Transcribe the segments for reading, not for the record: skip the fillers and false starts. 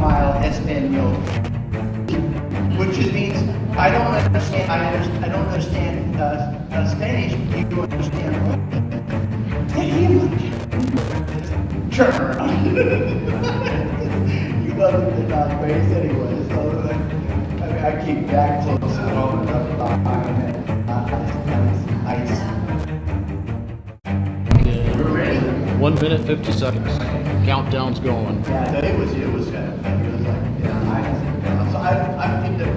mile Espanol, which means I don't understand. I don't understand Spanish. You understand what? Turn around. You love it in our face anyway. So I keep that close to home behind it. Ice. We're ready. 1 minute, 50 seconds. Countdown's going. Yeah, it was kind of, it was like, yeah, so I think that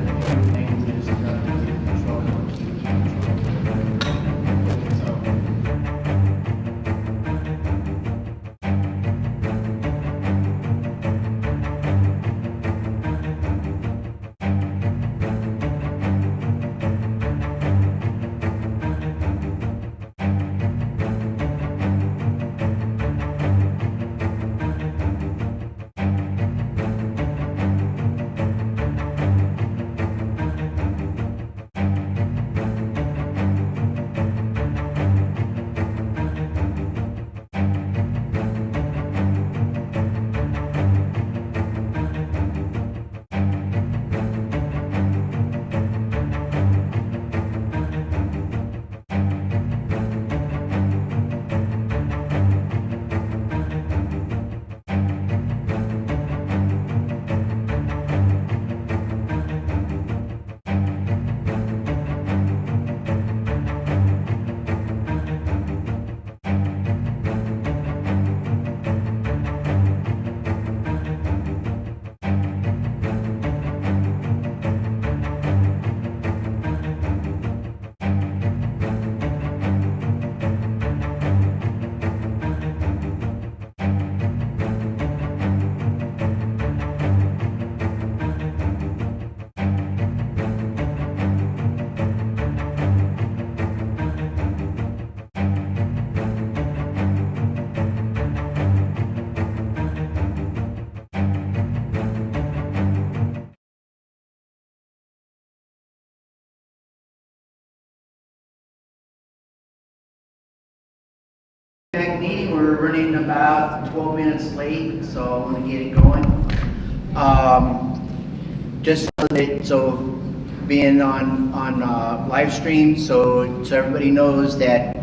language is control. Meeting, we're running about 12 minutes late, so I'm going to get it going. Just so being on live stream, so everybody knows that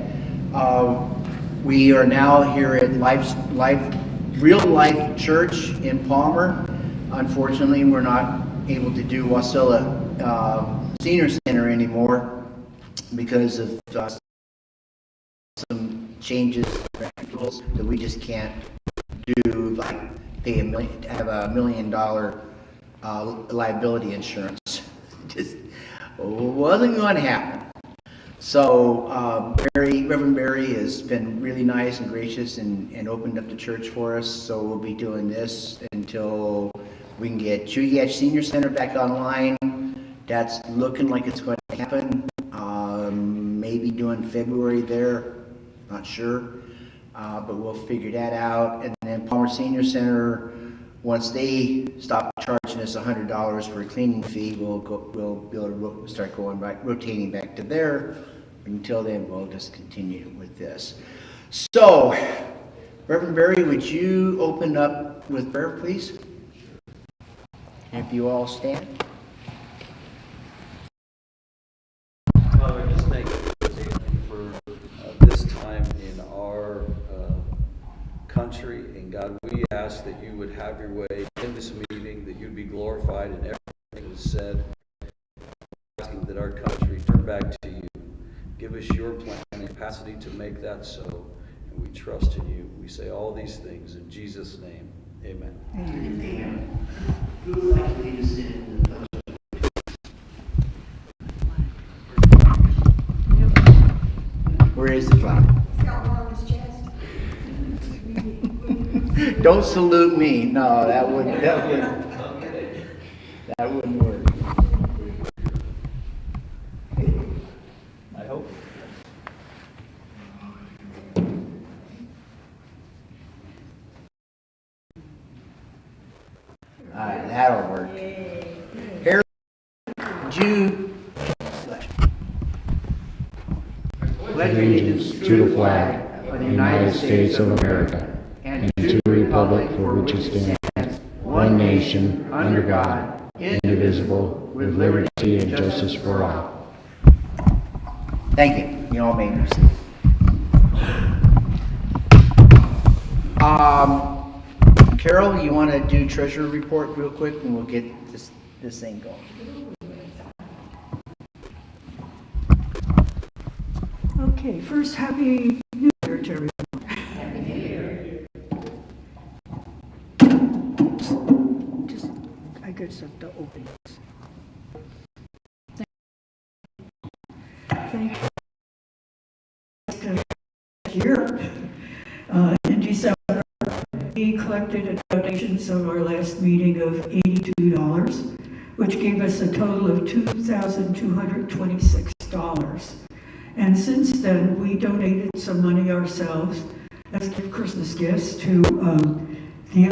we are now here at Real Life Church in Palmer. Unfortunately, we're not able to do Wasilla Senior Center anymore because of some changes that we just can't do, like pay have $1 million liability insurance. Just wasn't going to happen. So Reverend Barry has been really nice and gracious and opened up the church for us. So we'll be doing this until we can get Chugach Senior Center back online. That's looking like it's going to happen. Maybe doing February there. Not sure, but we'll figure that out. And then Palmer Senior Center, once they stop charging us $100 for a cleaning fee, we'll be able to start going back, rotating back to there. Until then, we'll just continue with this. So, Reverend Barry, would you open up with prayer, please? If you all stand. Father, just thank you for this time in our country. And God, we ask that you would have your way in this meeting, that you'd be glorified in everything that's said. Asking that our country turn back to you. Give us your plan and capacity to make that so. And we trust in you. We say all these things in Jesus' name. Amen. Amen. Who would like to lead us in the pledge? Where is the flag? It's got one on his chest. Don't salute me. No, that wouldn't work. I hope. All right, that'll work. Harold, Jude, pledge allegiance to the flag of the United States of America and to the republic for which it stands, one one nation, under God, indivisible, with liberty and justice for all. Thank you. You all may proceed. Carol, you want to do treasurer report real quick, and we'll get this thing going. Okay, first, Happy New Year to everyone. Happy New Year. I got some to open this. Thank you. Year. In December, we collected a donation of our last meeting of $82, which gave us a total of $2,226. And since then, we donated some money ourselves as Christmas gifts to the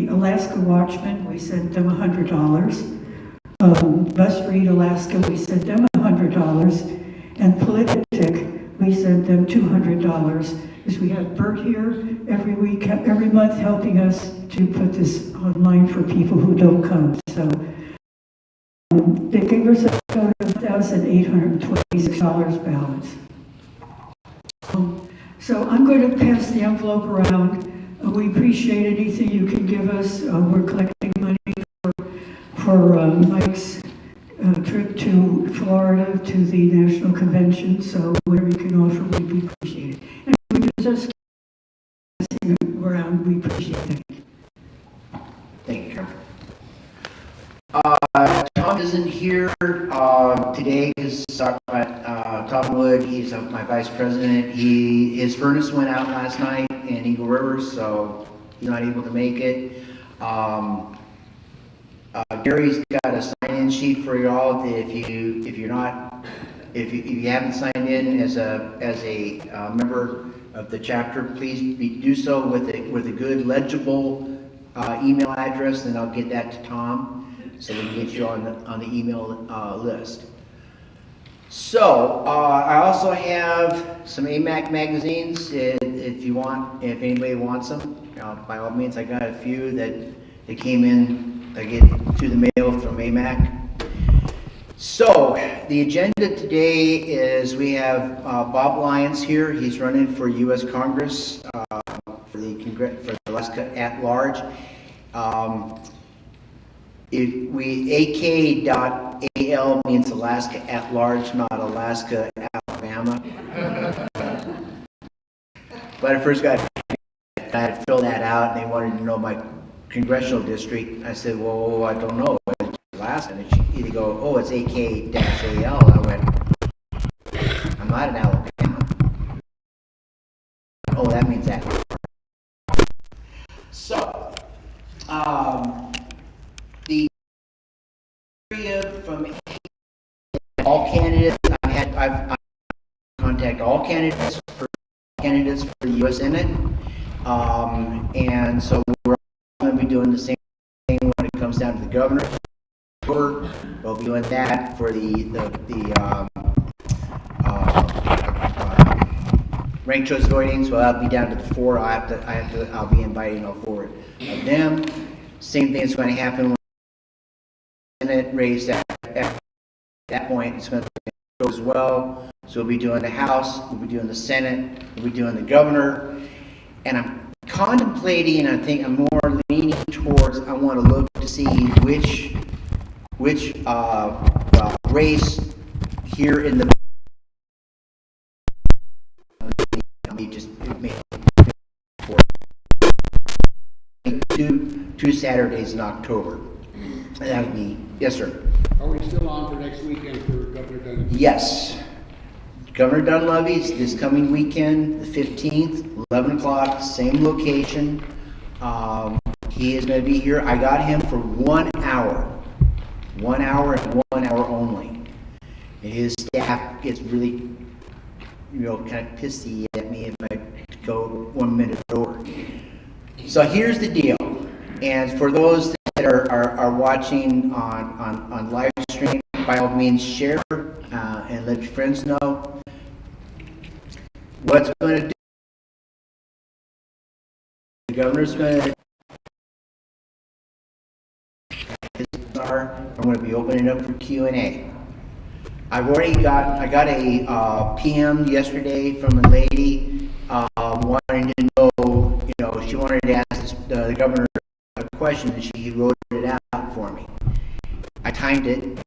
Alaska Watchmen. We sent them $100. Bus Read Alaska, we sent them $100. And Politadick, we sent them $200. Because we have Bert here every month helping us to put this online for people who don't come. So they gave us a total of $1,826 balance. So I'm going to pass the envelope around. We appreciate anything you can give us. We're collecting money for Mike's trip to Florida to the National Convention. So whatever you can offer, we'd be appreciated. And we just passing it around. We appreciate it. Thank you, Carol. Tom isn't here today because Tom Wood, he's my vice president. His furnace went out last night in Eagle River, so he's not able to make it. Gary's got a sign-in sheet for y'all. If you haven't signed in as a member of the chapter, please do so with a good legible email address, and I'll get that to Tom, so we can get you on the email list. So I also have some AMAC magazines. If anybody wants them, by all means. I got a few that came in. I get to the mail from AMAC. So the agenda today is we have Bob Lyons here. He's running for U.S. Congress for Alaska at large. AK.AL means Alaska at large, not Alaska, Alabama. But I first I had to fill that out, and they wanted to know my congressional district. I said, well, I don't know. It's Alaska. And they go, oh, it's AK-AL. I went, I'm not in Alabama. Oh, that means that. So, the area from all candidates, I've contacted all candidates for the U.S. Senate, and so we're going to be doing the same thing when it comes down to the governor. We'll be doing that for the ranked choice voting. So I'll be down to the 4. I'll be inviting all 4 of them. Same thing is going to happen when the Senate raised at that point. It's going to be as well. So we'll be doing the House, we'll be doing the Senate, we'll be doing the governor, and I'm contemplating, I think I'm more leaning towards, I want to look to see which race here in the two Saturdays in October. And that would be, yes, sir. Are we still on for next weekend for Governor Dunleavy? Yes. Governor Dunleavy's this coming weekend, the 15th, 11 o'clock, same location. He is going to be here. I got him for 1 hour. 1 hour and 1 hour only. And his staff gets really, kind of pissy at me if I go 1 minute over. So here's the deal. And for those that are watching on live stream, by all means share and let your friends know. What's going to do? The governor's going to are. I'm going to be opening up for Q&A. I got a PM yesterday from a lady wanting to know, she wanted to ask the governor a question, and she wrote it out for me. I timed it.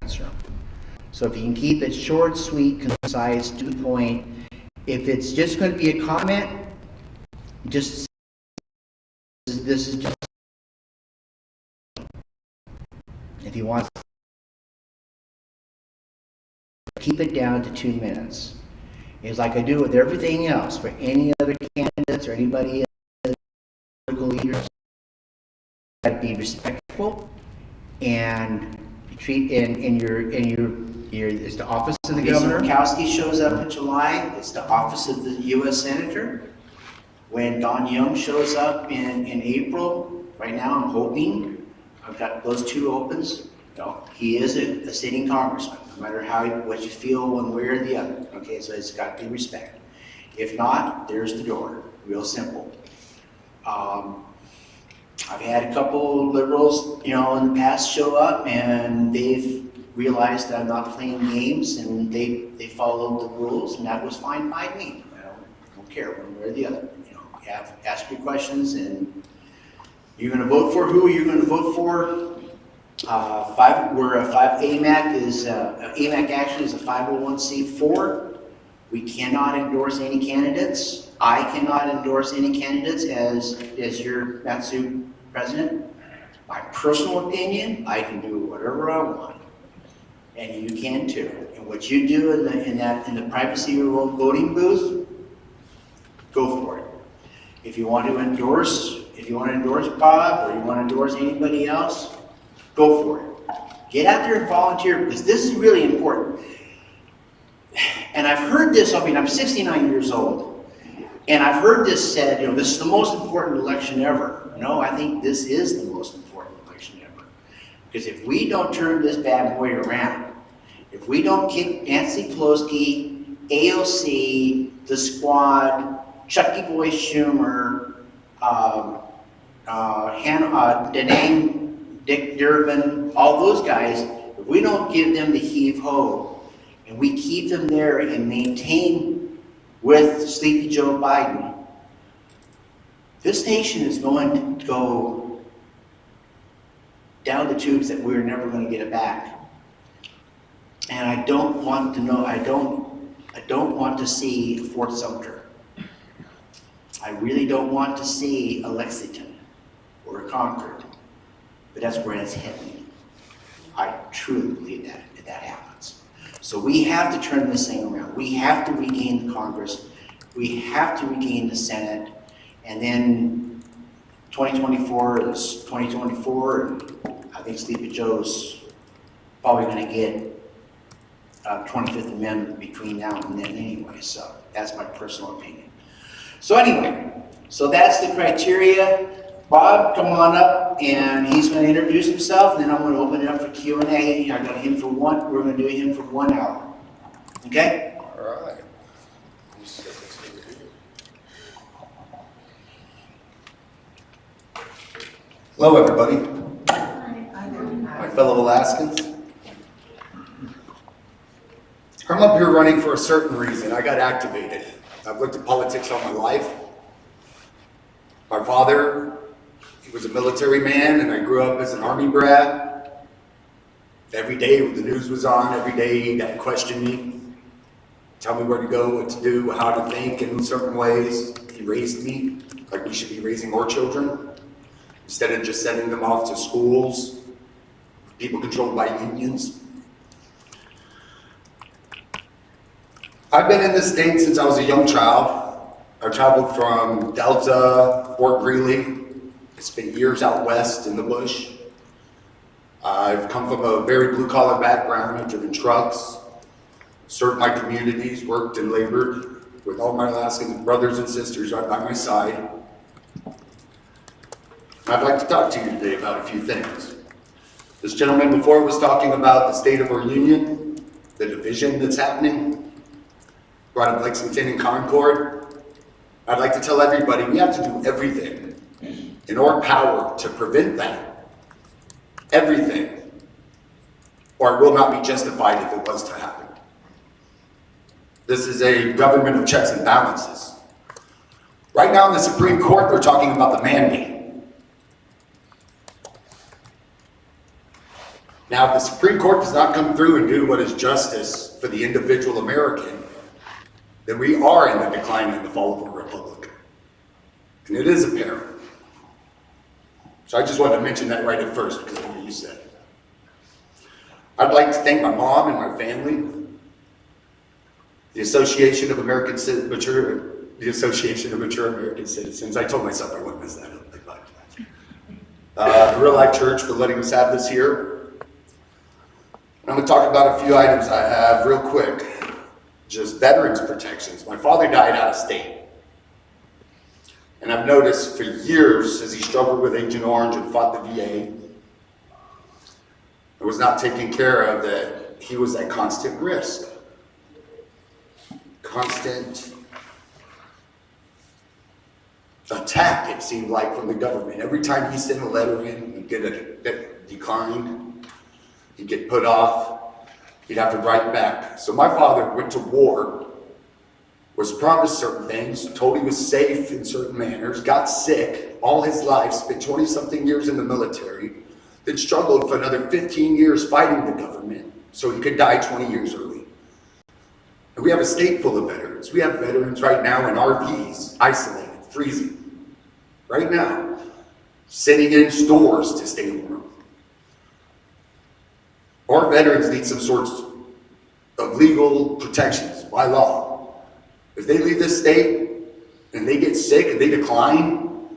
Answer. So if you can keep it short, sweet, concise, to the point. If it's just going to be a comment, this is just. If you want, keep it down to 2 minutes. It's like I do with everything else for any other candidates or anybody else, political leaders. Be respectful and treat in your it's the office of the governor. Murkowski shows up in July. It's the office of the U.S. Senator. When Don Young shows up in April, right now I'm hoping I've got those two opens. He is a sitting congressman, no matter what you feel one way or the other. Okay, so it's got to be respect. If not, there's the door. Real simple. I've had a couple liberals, in the past show up, and they've realized that I'm not playing games, and they followed the rules, and that was fine by me. I don't care one way or the other. Ask your questions, and you're going to vote for who you're going to vote for. AMAC actually is a 501c4. We cannot endorse any candidates. I cannot endorse any candidates as your Matsu president. My personal opinion, I can do whatever I want, and you can too. And what you do in the privacy of your own voting booth, go for it. If you want to endorse Bob or you want to endorse anybody else, go for it. Get out there and volunteer, because this is really important. And I've heard this, I'm 69 years old, and I've heard this said, this is the most important election ever. No, I think this is the most important election ever. Because if we don't turn this bad boy around, if we don't kick Nancy Pelosi, AOC, the squad, Chucky Boy Schumer, Denang, Dick Durbin, all those guys, if we don't give them the heave-ho, and we keep them there and maintain with Sleepy Joe Biden, this nation is going to go down the tubes that we're never going to get it back. And I don't want to see Fort Sumter. I really don't want to see a Lexington or a Concord, but that's where it's heading. I truly believe that happens. So we have to turn this thing around. We have to regain the Congress. We have to regain the Senate. And then 2024 is 2024, and I think Sleepy Joe's probably going to get 25th Amendment between now and then anyway. So that's my personal opinion. So anyway, so that's the criteria. Bob, come on up, and he's going to introduce himself, and then I'm going to open it up for Q&A. We're going to do him for 1 hour. Okay? All right. Hello, everybody. My fellow Alaskans. I'm up here running for a certain reason. I got activated. I've looked at politics all my life. My father, he was a military man, and I grew up as an Army brat. Every day when the news was on, every day that questioned me, tell me where to go, what to do, how to think in certain ways. He raised me like we should be raising more children, instead of just sending them off to schools, people controlled by unions. I've been in this state since I was a young child. I traveled from Delta, Fort Greely, I spent years out west in the bush. I've come from a very blue-collar background. I've driven trucks, served my communities, worked and labored with all my Alaskan brothers and sisters right by my side. I'd like to talk to you today about a few things. This gentleman before was talking about the state of our union, the division that's happening, brought up Lexington and Concord. I'd like to tell everybody we have to do everything in our power to prevent that. Everything. Or it will not be justified if it was to happen. This is a government of checks and balances. Right now in the Supreme Court, they're talking about the mandate. Now, if the Supreme Court does not come through and do what is justice for the individual American, then we are in the decline and the fall of our republic. And it is apparent. So I just wanted to mention that right at first because of what you said. I'd like to thank my mom and my family, the Association of Mature American Citizens. I told myself I wouldn't mess that up. The Real Life Church for letting us have this here. I'm going to talk about a few items I have real quick. Just veterans protections. My father died out of state. And I've noticed for years as he struggled with Agent Orange and fought the VA, it was not taken care of, that he was at constant risk. Constant attack, it seemed like, from the government. Every time he sent a letter in, he'd get it declined. He'd get put off, he'd have to write back. So my father went to war, was promised certain things, told he was safe in certain manners, got sick all his life, spent 20-something years in the military, then struggled for another 15 years fighting the government so he could die 20 years early. And we have a state full of veterans. We have veterans right now in RVs, isolated, freezing. Right now, sitting in stores to stay warm. Our veterans need some sorts of legal protections by law. If they leave this state and they get sick and they decline,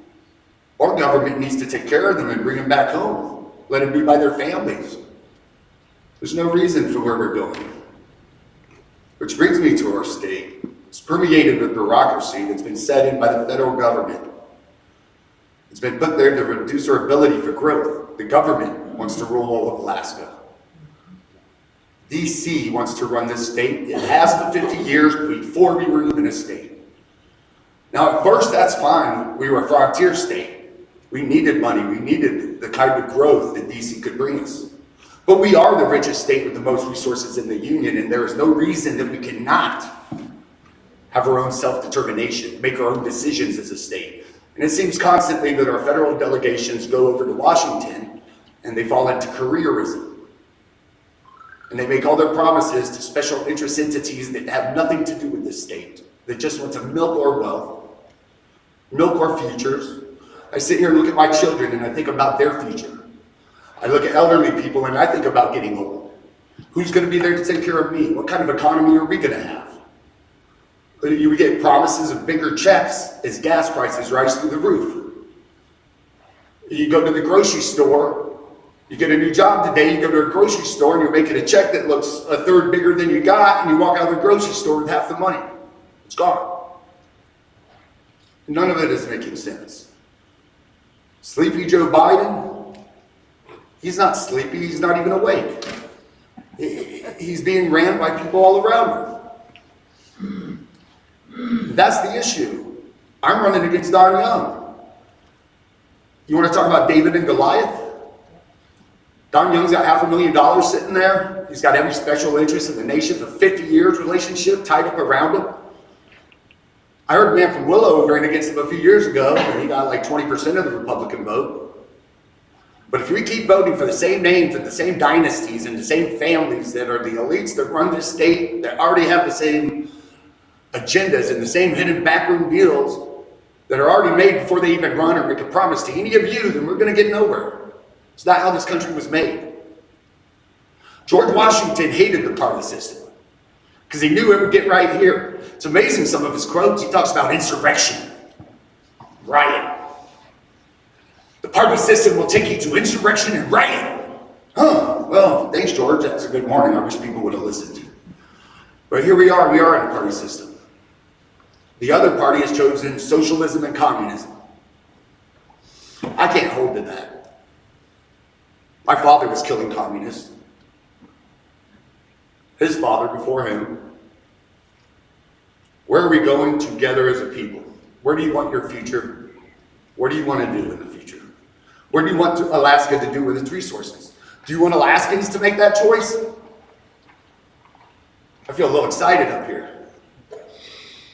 our government needs to take care of them and bring them back home. Let them be by their families. There's no reason for where we're going. Which brings me to our state. It's permeated with bureaucracy that's been set in by the federal government. It's been put there to reduce our ability for growth. The government wants to rule all of Alaska. DC wants to run this state. It has for 50 years before we were even a state. Now, at first, that's fine. We were a frontier state. We needed money. We needed the kind of growth that DC could bring us. But we are the richest state with the most resources in the union, and there is no reason that we cannot have our own self-determination, make our own decisions as a state. And it seems constantly that our federal delegations go over to Washington, and they fall into careerism. And they make all their promises to special interest entities that have nothing to do with this state, that just want to milk our wealth, milk our futures. I sit here and look at my children and I think about their future. I look at elderly people and I think about getting old. Who's going to be there to take care of me? What kind of economy are we going to have? We get promises of bigger checks as gas prices rise through the roof. You go to the grocery store, you get a new job today, you go to a grocery store and you're making a check that looks a third bigger than you got, and you walk out of the grocery store with half the money. It's gone. None of it is making sense. Sleepy Joe Biden, he's not sleepy, he's not even awake. He's being ran by people all around him. That's the issue. I'm running against Don Young. You want to talk about David and Goliath? Don Young's got $500,000 sitting there. He's got every special interest in the nation for 50 years relationship tied up around him. I heard a man from Willow ran against him a few years ago, and he got like 20% of the Republican vote. But if we keep voting for the same names and the same dynasties and the same families that are the elites that run this state, that already have the same agendas and the same hidden backroom deals that are already made before they even run or make a promise to any of you, then we're going to get nowhere. It's not how this country was made. George Washington hated the party system because he knew it would get right here. It's amazing, some of his quotes. He talks about insurrection, riot. The party system will take you to insurrection and riot. Huh, well, thanks, George. That's a good warning. I wish people would have listened. But here we are in a party system. The other party has chosen socialism and communism. I can't hold to that. My father was killing communists. His father before him. Where are we going together as a people? Where do you want your future? What do you want to do in the future? What do you want Alaska to do with its resources? Do you want Alaskans to make that choice? I feel a little excited up here.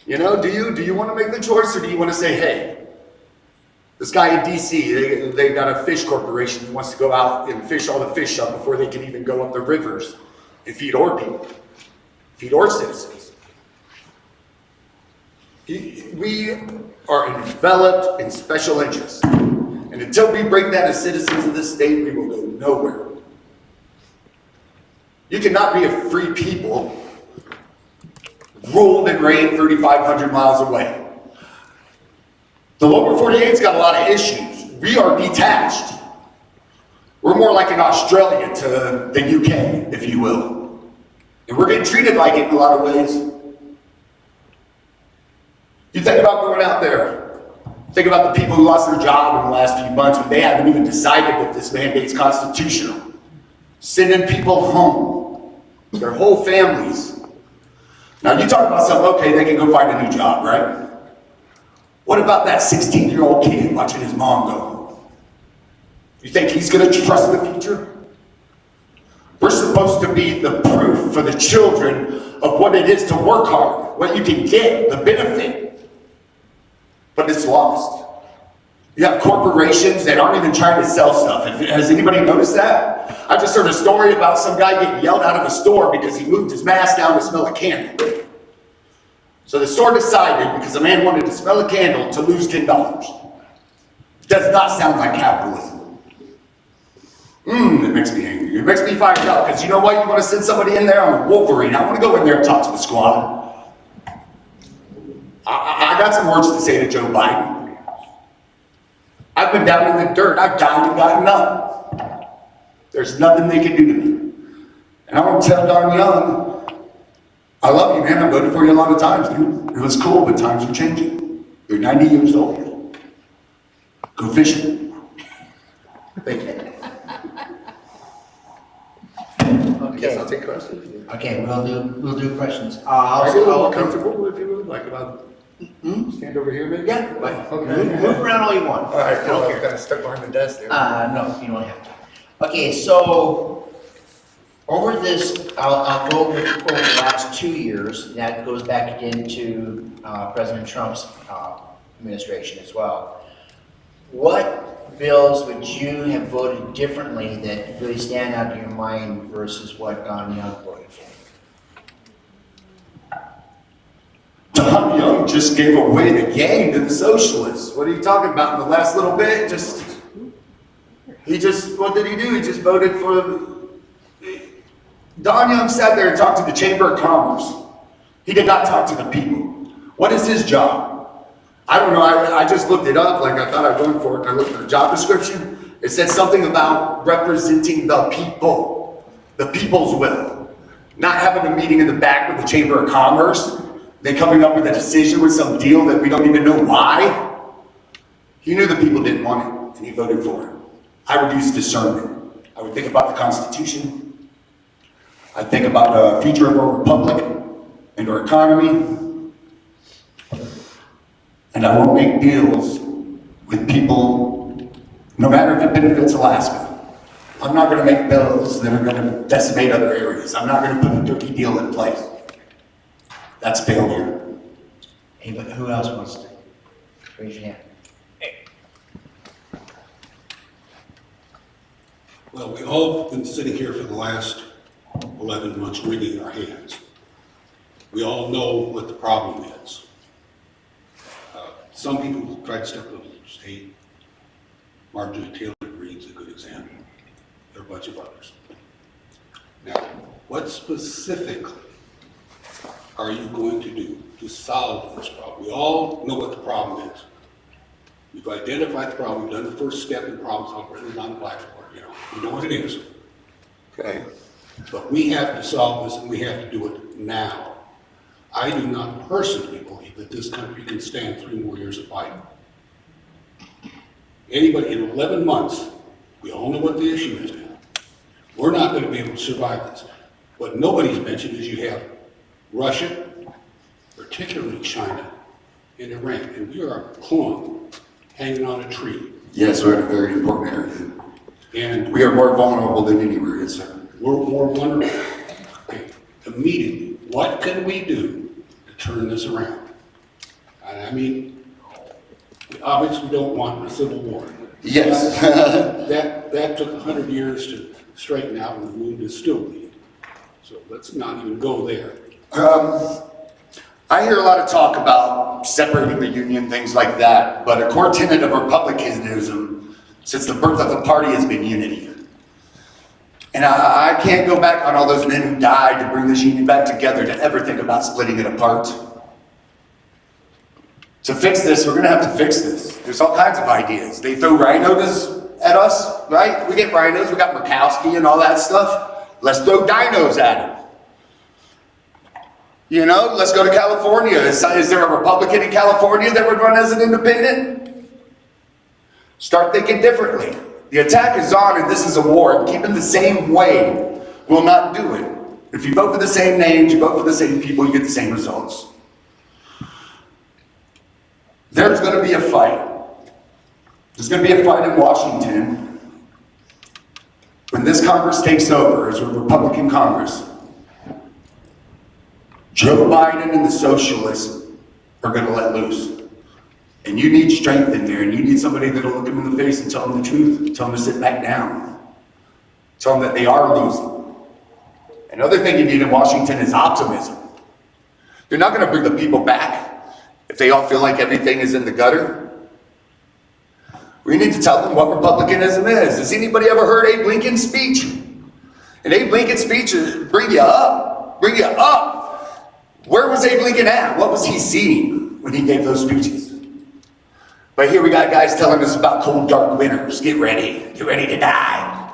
You know, do you want to make the choice, or do you want to say, hey, this guy in DC, they got a fish corporation that wants to go out and fish all the fish up before they can even go up the rivers and feed our people, feed our citizens. We are enveloped in special interests. And until we break that as citizens of this state, we will go nowhere. You cannot be a free people ruled and reigned 3,500 miles away. The lower 48's got a lot of issues. We are detached. We're more like an Australia to the UK, if you will. And we're getting treated like it in a lot of ways. You think about going out there. Think about the people who lost their job in the last few months when they haven't even decided if this mandate's constitutional. Sending people home, their whole families. Now you talk about something, okay, they can go find a new job, right? What about that 16-year-old kid watching his mom go home? You think he's going to trust the future? We're supposed to be the proof for the children of what it is to work hard, what you can get, the benefit. But it's lost. You have corporations that aren't even trying to sell stuff. Has anybody noticed that? I just heard a story about some guy getting yelled out of a store because he moved his mask down to smell a candle. So the store decided, because a man wanted to smell a candle, to lose $10. Does not sound like capitalism. It makes me angry. It makes me fired up, because you know what? You want to send somebody in there? I'm a Wolverine. I want to go in there and talk to the squad. I got some words to say to Joe Biden. I've been down in the dirt. I've died and gotten up. There's nothing they can do to me. And I want to tell Darn Young, I love you, man. I voted for you a lot of times, dude. It was cool, but times are changing. You're 90 years old. Go fishing. Thank you. Okay. Yes, I'll take questions. Okay, we'll do questions. Are you a little more comfortable if you would like about stand over here, maybe? Yeah, Okay. move around all you want. All right, cool. Okay. I'm kind of stuck behind the desk there. No, you don't have to. Okay, so over this, I'll go over the last 2 years. That goes back again to President Trump's administration as well. What bills would you have voted differently that really stand out in your mind versus what Don Young voted for? Don Young just gave away the game to the socialists. What are you talking about in the last little bit? What did he do? He just voted for... Don Young sat there and talked to the Chamber of Commerce. He did not talk to the people. What is his job? I don't know. I just looked it up like I thought I'd go for it. I looked for the job description. It said something about representing the people, the people's will. Not having a meeting in the back with the Chamber of Commerce, then coming up with a decision with some deal that we don't even know why. He knew the people didn't want it, and he voted for it. I would use discernment. I would think about the Constitution. I'd think about the future of our republic and our economy. And I won't make deals with people, no matter if it benefits Alaska. I'm not going to make bills that are going to decimate other areas. I'm not going to put a dirty deal in place. That's failure. Hey, but who else wants to? Raise your hand. Well, we all been sitting here for the last 11 months wringing our hands. We all know what the problem is. Some people try to step up to the state. Marjorie Taylor Greene's a good example. There are a bunch of others. Now, what specifically are you going to do to solve this problem? We all know what the problem is. We've identified the problem, we've done the first step in the problem solving, written on the blackboard, we know what it is. Okay. But we have to solve this and we have to do it now. I do not personally believe that this country can stand 3 more years of fighting. Anybody in 11 months, we all know what the issue is now. We're not going to be able to survive this. What nobody's mentioned is you have Russia, particularly China, and Iran, and we are a clone hanging on a tree. Yes, we're in a very important area. And We are more vulnerable than anywhere, yes, sir. we're more vulnerable. Okay, immediately, what can we do to turn this around? And I mean, we obviously don't want a civil war. Yes. That took 100 years to straighten out, and the wound is still bleeding. So let's not even go there. I hear a lot of talk about separating the union, things like that, but a core tenet of republicanism since the birth of the party has been unity. And I can't go back on all those men who died to bring this union back together to ever think about splitting it apart. To fix this, we're gonna have to fix this. There's all kinds of ideas. They throw rhinos at us, right? We get rhinos, we got Murkowski and all that stuff. Let's throw dinos at them. Let's go to California. Is there a Republican in California that would run as an independent? Start thinking differently. The attack is on and this is a war, and keeping the same way will not do it. If you vote for the same names, you vote for the same people, you get the same results. There's going to be a fight. There's going to be a fight in Washington when this Congress takes over as a Republican Congress. Joe Biden and the socialists are going to let loose. And you need strength in there, and you need somebody that'll look them in the face and tell them the truth, tell them to sit back down, tell them that they are losing. Another thing you need in Washington is optimism. They're not going to bring the people back if they all feel like everything is in the gutter. We need to tell them what republicanism is. Has anybody ever heard Abe Lincoln's speech? And Abe Lincoln's speech is bring you up, bring you up. Where was Abe Lincoln at? What was he seeing when he gave those speeches? But here we got guys telling us about cold, dark winters. Get ready to die.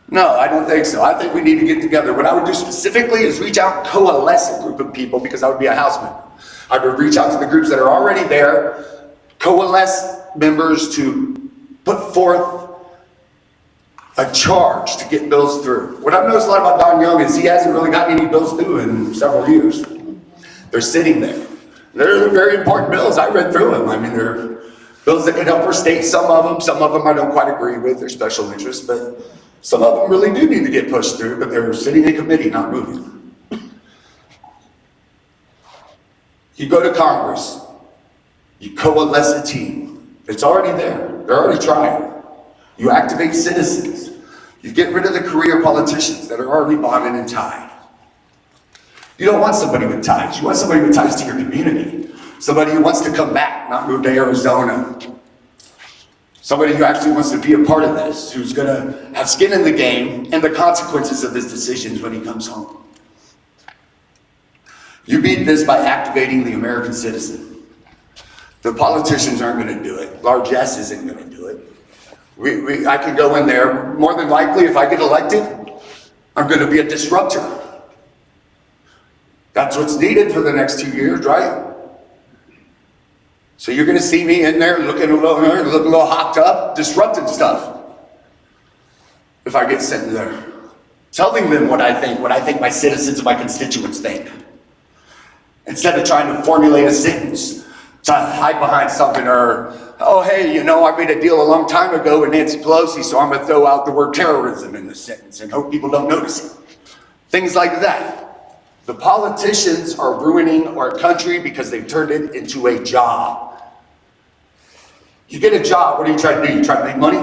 No, I don't think so. I think we need to get together. What I would do specifically is reach out and coalesce a group of people, because I would be a house member. I would reach out to the groups that are already there, coalesce members to put forth a charge to get bills through. What I've noticed a lot about Don Young is he hasn't really gotten any bills through in several years. They're sitting there. They're very important bills. I read through them. I mean, they're bills that can help our state. Some of them I don't quite agree with. They're special interests, but some of them really do need to get pushed through, but they're sitting in committee, not moving. You go to Congress, you coalesce a team. It's already there. They're already trying. You activate citizens. You get rid of the career politicians that are already bonded and tied. You don't want somebody with ties. You want somebody with ties to your community. Somebody who wants to come back, not move to Arizona. Somebody who actually wants to be a part of this, who's going to have skin in the game and the consequences of his decisions when he comes home. You beat this by activating the American citizen. The politicians aren't going to do it. Largesse isn't going to do it. I can go in there. More than likely, if I get elected, I'm going to be a disruptor. That's what's needed for the next 2 years, right? So you're going to see me in there looking a little hopped up, disrupting stuff. If I get sent there, telling them what I think my citizens and my constituents think. Instead of trying to formulate a sentence to hide behind something, or, oh, hey, I made a deal a long time ago with Nancy Pelosi, so I'm going to throw out the word terrorism in the sentence and hope people don't notice it. Things like that. The politicians are ruining our country because they've turned it into a job. You get a job, what are you trying to do? You try to make money?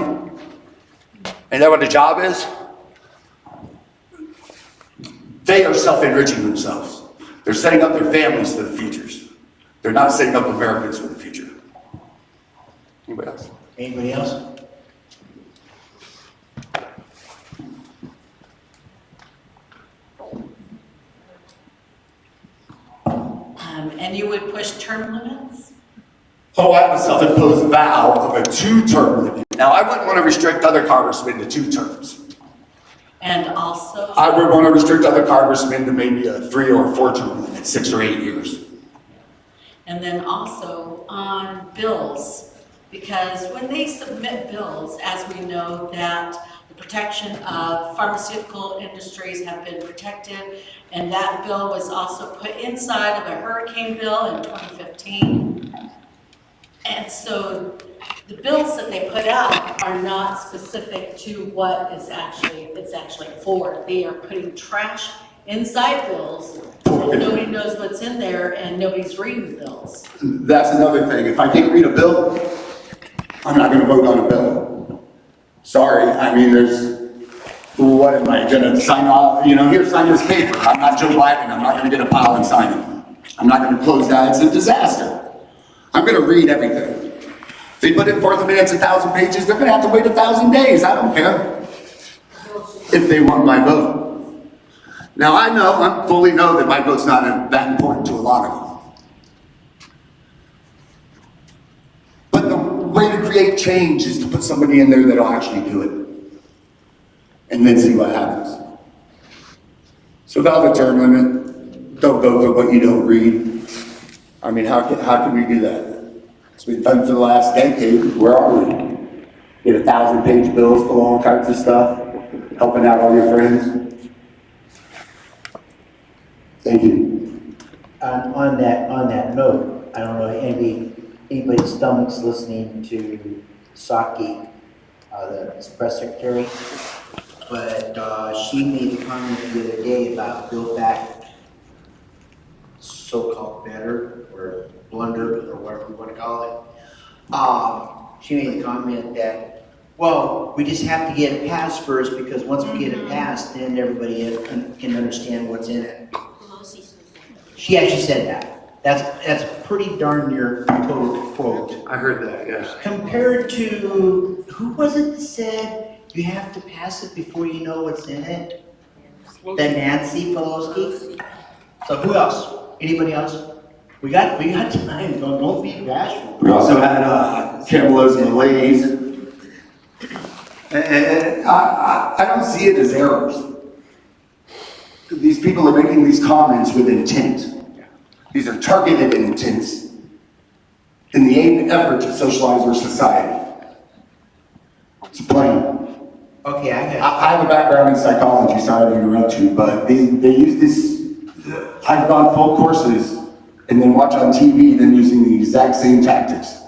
Ain't that what the job is? They are self-enriching themselves. They're setting up their families for the futures. They're not setting up Americans for the future. Anybody else? Anybody else? And you would push term limits? Oh, I have a self-imposed vow of a 2-term limit. Now, I wouldn't want to restrict other congressmen to 2 terms. And also, I would want to restrict other congressmen to maybe a 3 or 4-term limit, 6 or 8 years. and then also on bills, because when they submit bills, as we know that the protection of pharmaceutical industries have been protected, and that bill was also put inside of a hurricane bill in 2015. And so the bills that they put out are not specific to what it's actually for. They are putting trash inside bills, and nobody knows what's in there, and nobody's reading the bills. That's another thing. If I can't read a bill, I'm not going to vote on a bill. Sorry. I mean, what am I going to sign off? You know, here, sign this paper. I'm not Joe Biden. I'm not going to get a pile and sign it. I'm not going to close that. It's a disaster. I'm going to read everything. If they put it forth and it's 1,000 pages, they're going to have to wait 1,000 days. I don't care if they want my vote. Now, I fully know that my vote's not that important to a lot of them. But the way to create change is to put somebody in there that'll actually do it. And then see what happens. So without a term limit, don't vote for what you don't read. I mean, how can we do that? It's been done for the last decade. Where are we? Get 1,000-page bills full of all kinds of stuff, helping out all your friends. Thank you. On that note, I don't know anybody's stomach's listening to Saki, the press secretary, but she made a comment the other day about Build Back, so-called better or blunder or whatever you want to call it. She made the comment that, well, we just have to get it passed first, because once we get it passed, then everybody can understand what's in it. She actually said that. That's pretty darn near quote. I heard that, yes. Compared to, who was it that said you have to pass it before you know what's in it? That Nancy Pelosi? So who else? Anybody else? We got time. Don't be bashful. We also had Kamala's Malays. And I don't see it as errors. These people are making these comments with intent. These are targeted intents in the effort to socialize our society. It's plain. Okay, I have a background in psychology, sorry to interrupt you, but they use this, I've gone full courses and then watch on TV them using the exact same tactics.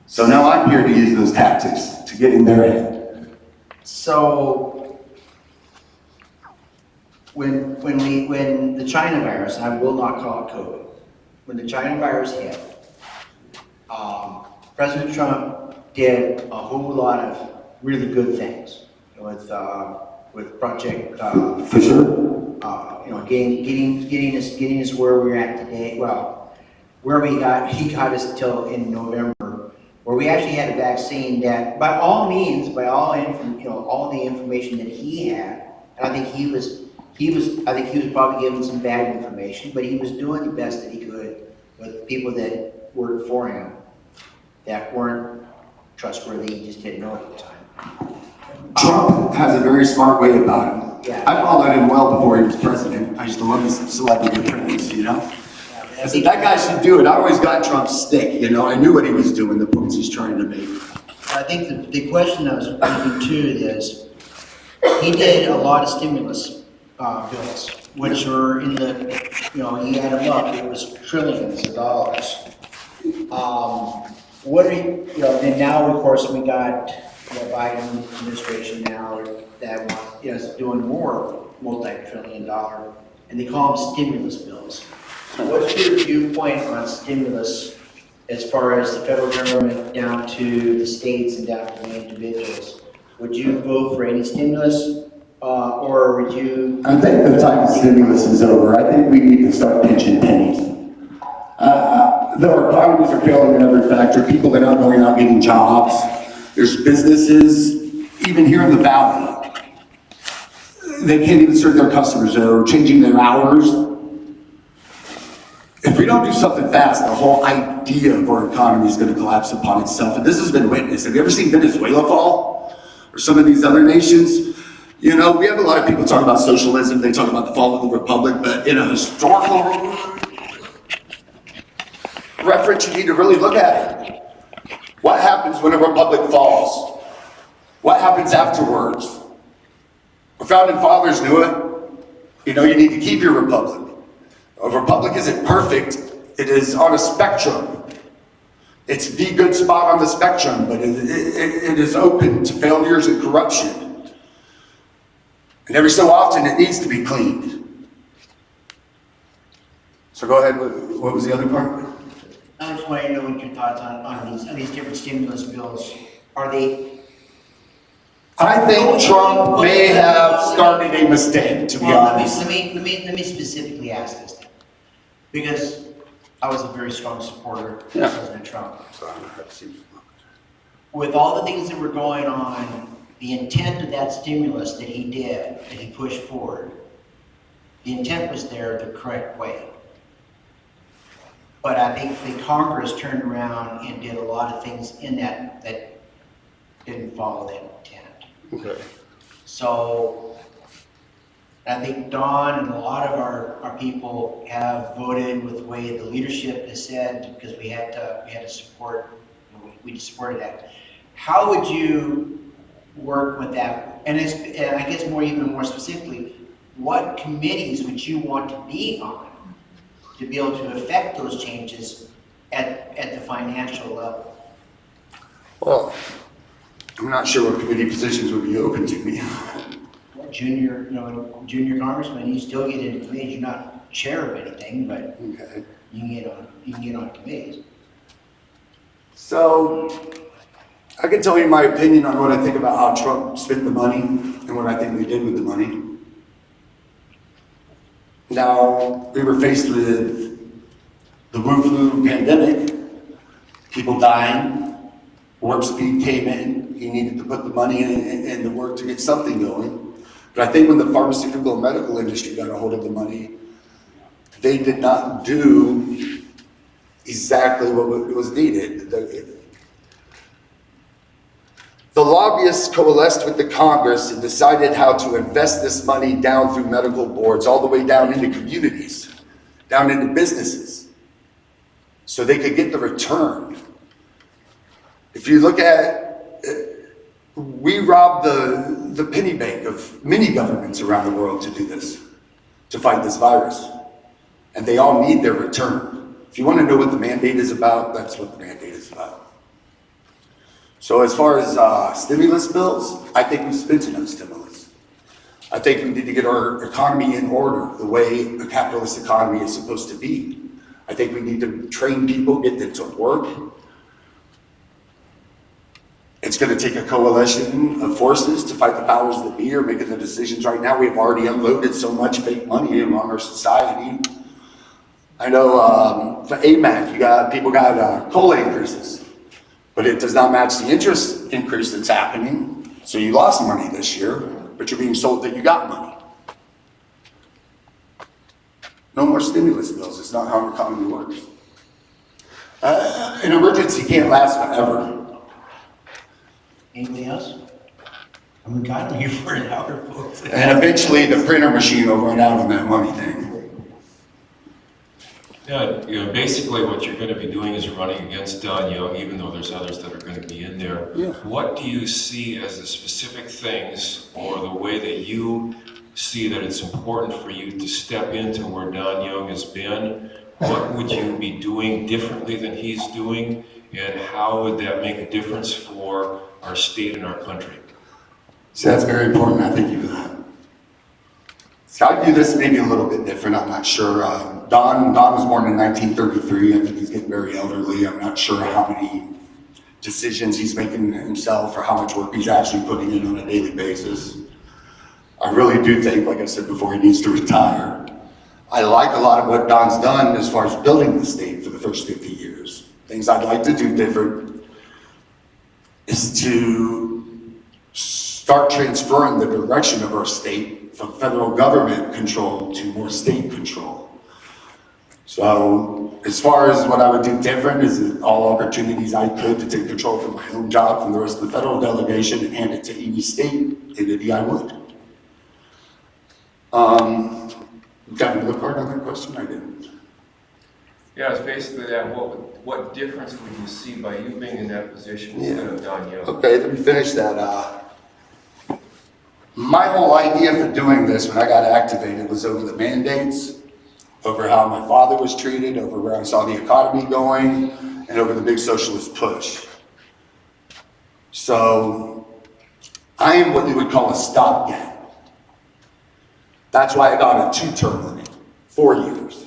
So now I'm here to use those tactics to get in their head. So when the China virus, and I will not call it COVID, when the China virus hit, President Trump did a whole lot of really good things with Project For sure. getting us where we're at today. Well, where he got us till in November, where we actually had a vaccine that, by all means, all the information that he had, and I think he was probably giving some bad information, but he was doing the best that he could with people that worked for him that weren't trustworthy. He just didn't know at the time. Trump has a very smart way about it. Yeah. I followed him well before he was president. I used to love his celebrity appearance, you know? I said, that guy should do it. I always got Trump's stick, you know? I knew what he was doing, the points he's trying to make. I think the question I was looking to is, he did a lot of stimulus bills, which were in the, he added them up, it was trillions of dollars. And now, of course, we got the Biden administration now that is doing more multi-trillion-dollar, and they call them stimulus bills. So what's your viewpoint on stimulus as far as the federal government down to the states and down to the individuals? Would you vote for any stimulus, or would you? I think the time of stimulus is over. I think we need to start pinching pennies. Our economies are failing in every factor. People are not going out getting jobs. There's businesses, even here in the valley. They can't even serve their customers. They're changing their hours. If we don't do something fast, the whole idea of our economy is going to collapse upon itself. And this has been witnessed. Have you ever seen Venezuela fall? Or some of these other nations? You know, we have a lot of people talk about socialism, they talk about the fall of the republic, but in a historical reference, you need to really look at it. What happens when a republic falls? What happens afterwards? Our founding fathers knew it. You know, you need to keep your republic. A republic isn't perfect, it is on a spectrum. It's the good spot on the spectrum, but it is open to failures and corruption. And every so often it needs to be cleaned. So go ahead, what was the other part? I just want to know what your thoughts on these different stimulus bills. Are they? I think Trump may have started a mistake, to be honest. Let me specifically ask this then. Because I was a very strong supporter of President Trump. With all the things that were going on, the intent of that stimulus that he did, that he pushed forward, the intent was there the correct way. But I think the Congress turned around and did a lot of things in that didn't follow that intent. Okay. So I think Don and a lot of our people have voted with the way the leadership has said, because we had to support, we supported that. How would you work with that? And I guess even more specifically, what committees would you want to be on to be able to affect those changes at the financial level? Well, I'm not sure what committee positions would be open to me. Junior congressman, you still get into committees. You're not chair of anything, but Okay. you can get on committees. So, I can tell you my opinion on what I think about how Trump spent the money and what I think we did with the money. Now, we were faced with the Wu flu pandemic, people dying, warp speed came in, he needed to put the money in the work to get something going. But I think when the pharmaceutical and medical industry got a hold of the money, they did not do exactly what was needed. The lobbyists coalesced with the Congress and decided how to invest this money down through medical boards, all the way down into communities, down into businesses, so they could get the return. If you look at, we robbed the penny bank of many governments around the world to do this, to fight this virus. And they all need their return. If you want to know what the mandate is about, that's what the mandate is about. So as far as stimulus bills, I think we've spent enough stimulus. I think we need to get our economy in order the way a capitalist economy is supposed to be. I think we need to train people, get them to work. It's going to take a coalition of forces to fight the powers that be are making the decisions right now. We've already unloaded so much fake money among our society. I know for AMAC, people got COLA increases, but it does not match the interest increase that's happening. So you lost money this year, but you're being sold that you got money. No more stimulus bills. It's not how our economy works. An emergency can't last forever. Anything else? I'm kind of here for an hour, folks. And eventually the printer machine will run out on that money thing. Yeah, basically what you're going to be doing is running against Don Young, even though there's others that are going to be in there. Yeah. What do you see as the specific things or the way that you see that it's important for you to step into where Don Young has been? What would you be doing differently than he's doing? And how would that make a difference for our state and our country? So that's very important. I thank you for that. So I view this maybe a little bit different. I'm not sure. Don was born in 1933. I think he's getting very elderly. I'm not sure how many decisions he's making himself or how much work he's actually putting in on a daily basis. I really do think, like I said before, he needs to retire. I like a lot of what Don's done as far as building the state for the first 50 years. Things I'd like to do different is to start transferring the direction of our state from federal government control to more state control. So as far as what I would do different is all opportunities I could to take control from my own job from the rest of the federal delegation and hand it to any state entity, I would. Got another part on that question? I didn't. Yeah, it's basically that, what difference would you see by you being in that position instead of Don Young? Okay, let me finish that. My whole idea for doing this when I got activated was over the mandates, over how my father was treated, over where I saw the economy going, and over the big socialist push. So I am what you would call a stopgap. That's why I got a 2-term limit, 4 years.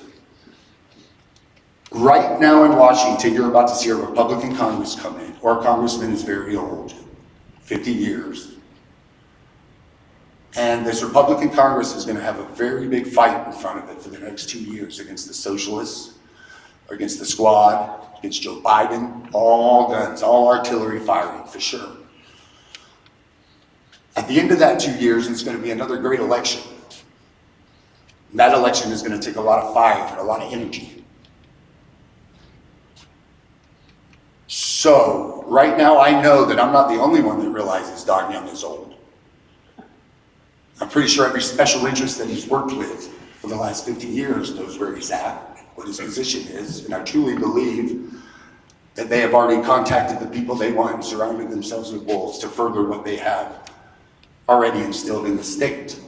Right now in Washington, you're about to see a Republican Congress come in. Our congressman is very old, 50 years. And this Republican Congress is going to have a very big fight in front of it for the next 2 years against the socialists, against the squad, against Joe Biden, all guns, all artillery firing for sure. At the end of that 2 years, it's going to be another great election. And that election is going to take a lot of fire and a lot of energy. So right now I know that I'm not the only one that realizes Don Young is old. I'm pretty sure every special interest that he's worked with for the last 50 years knows where he's at, what his position is, and I truly believe that they have already contacted the people they want and surrounded themselves with wolves to further what they have already instilled in the state.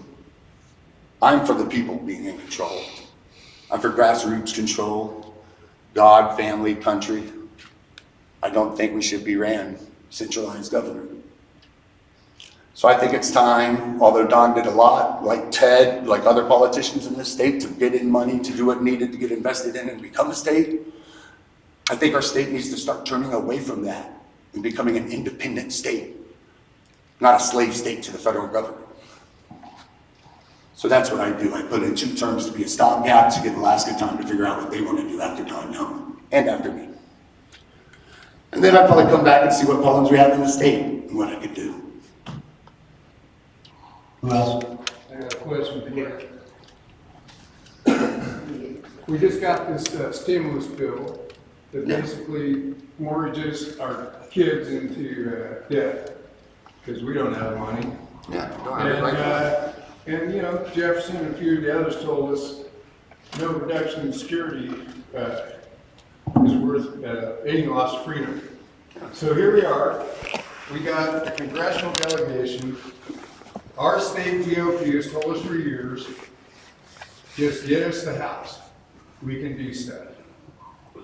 I'm for the people being in control. I'm for grassroots control, God, family, country. I don't think we should be ran centralized government. So I think it's time, although Don did a lot, like Ted, like other politicians in this state, to get in money, to do what needed to get invested in and become a state. I think our state needs to start turning away from that and becoming an independent state, not a slave state to the federal government. So that's what I do. I put in 2 terms to be a stopgap to give Alaska time to figure out what they want to do after Don Young and after me. And then I'd probably come back and see what problems we have in the state and what I could do. Who else? I got a question for you. We just got this stimulus bill that basically mortgages our kids into debt because we don't have money. Yeah, don't have it right now. And you know, Jefferson and a few of the others told us no reduction in security is worth any loss of freedom. So here we are. We got a congressional delegation. Our state GOP has told us for years, just get us the House. We can do stuff.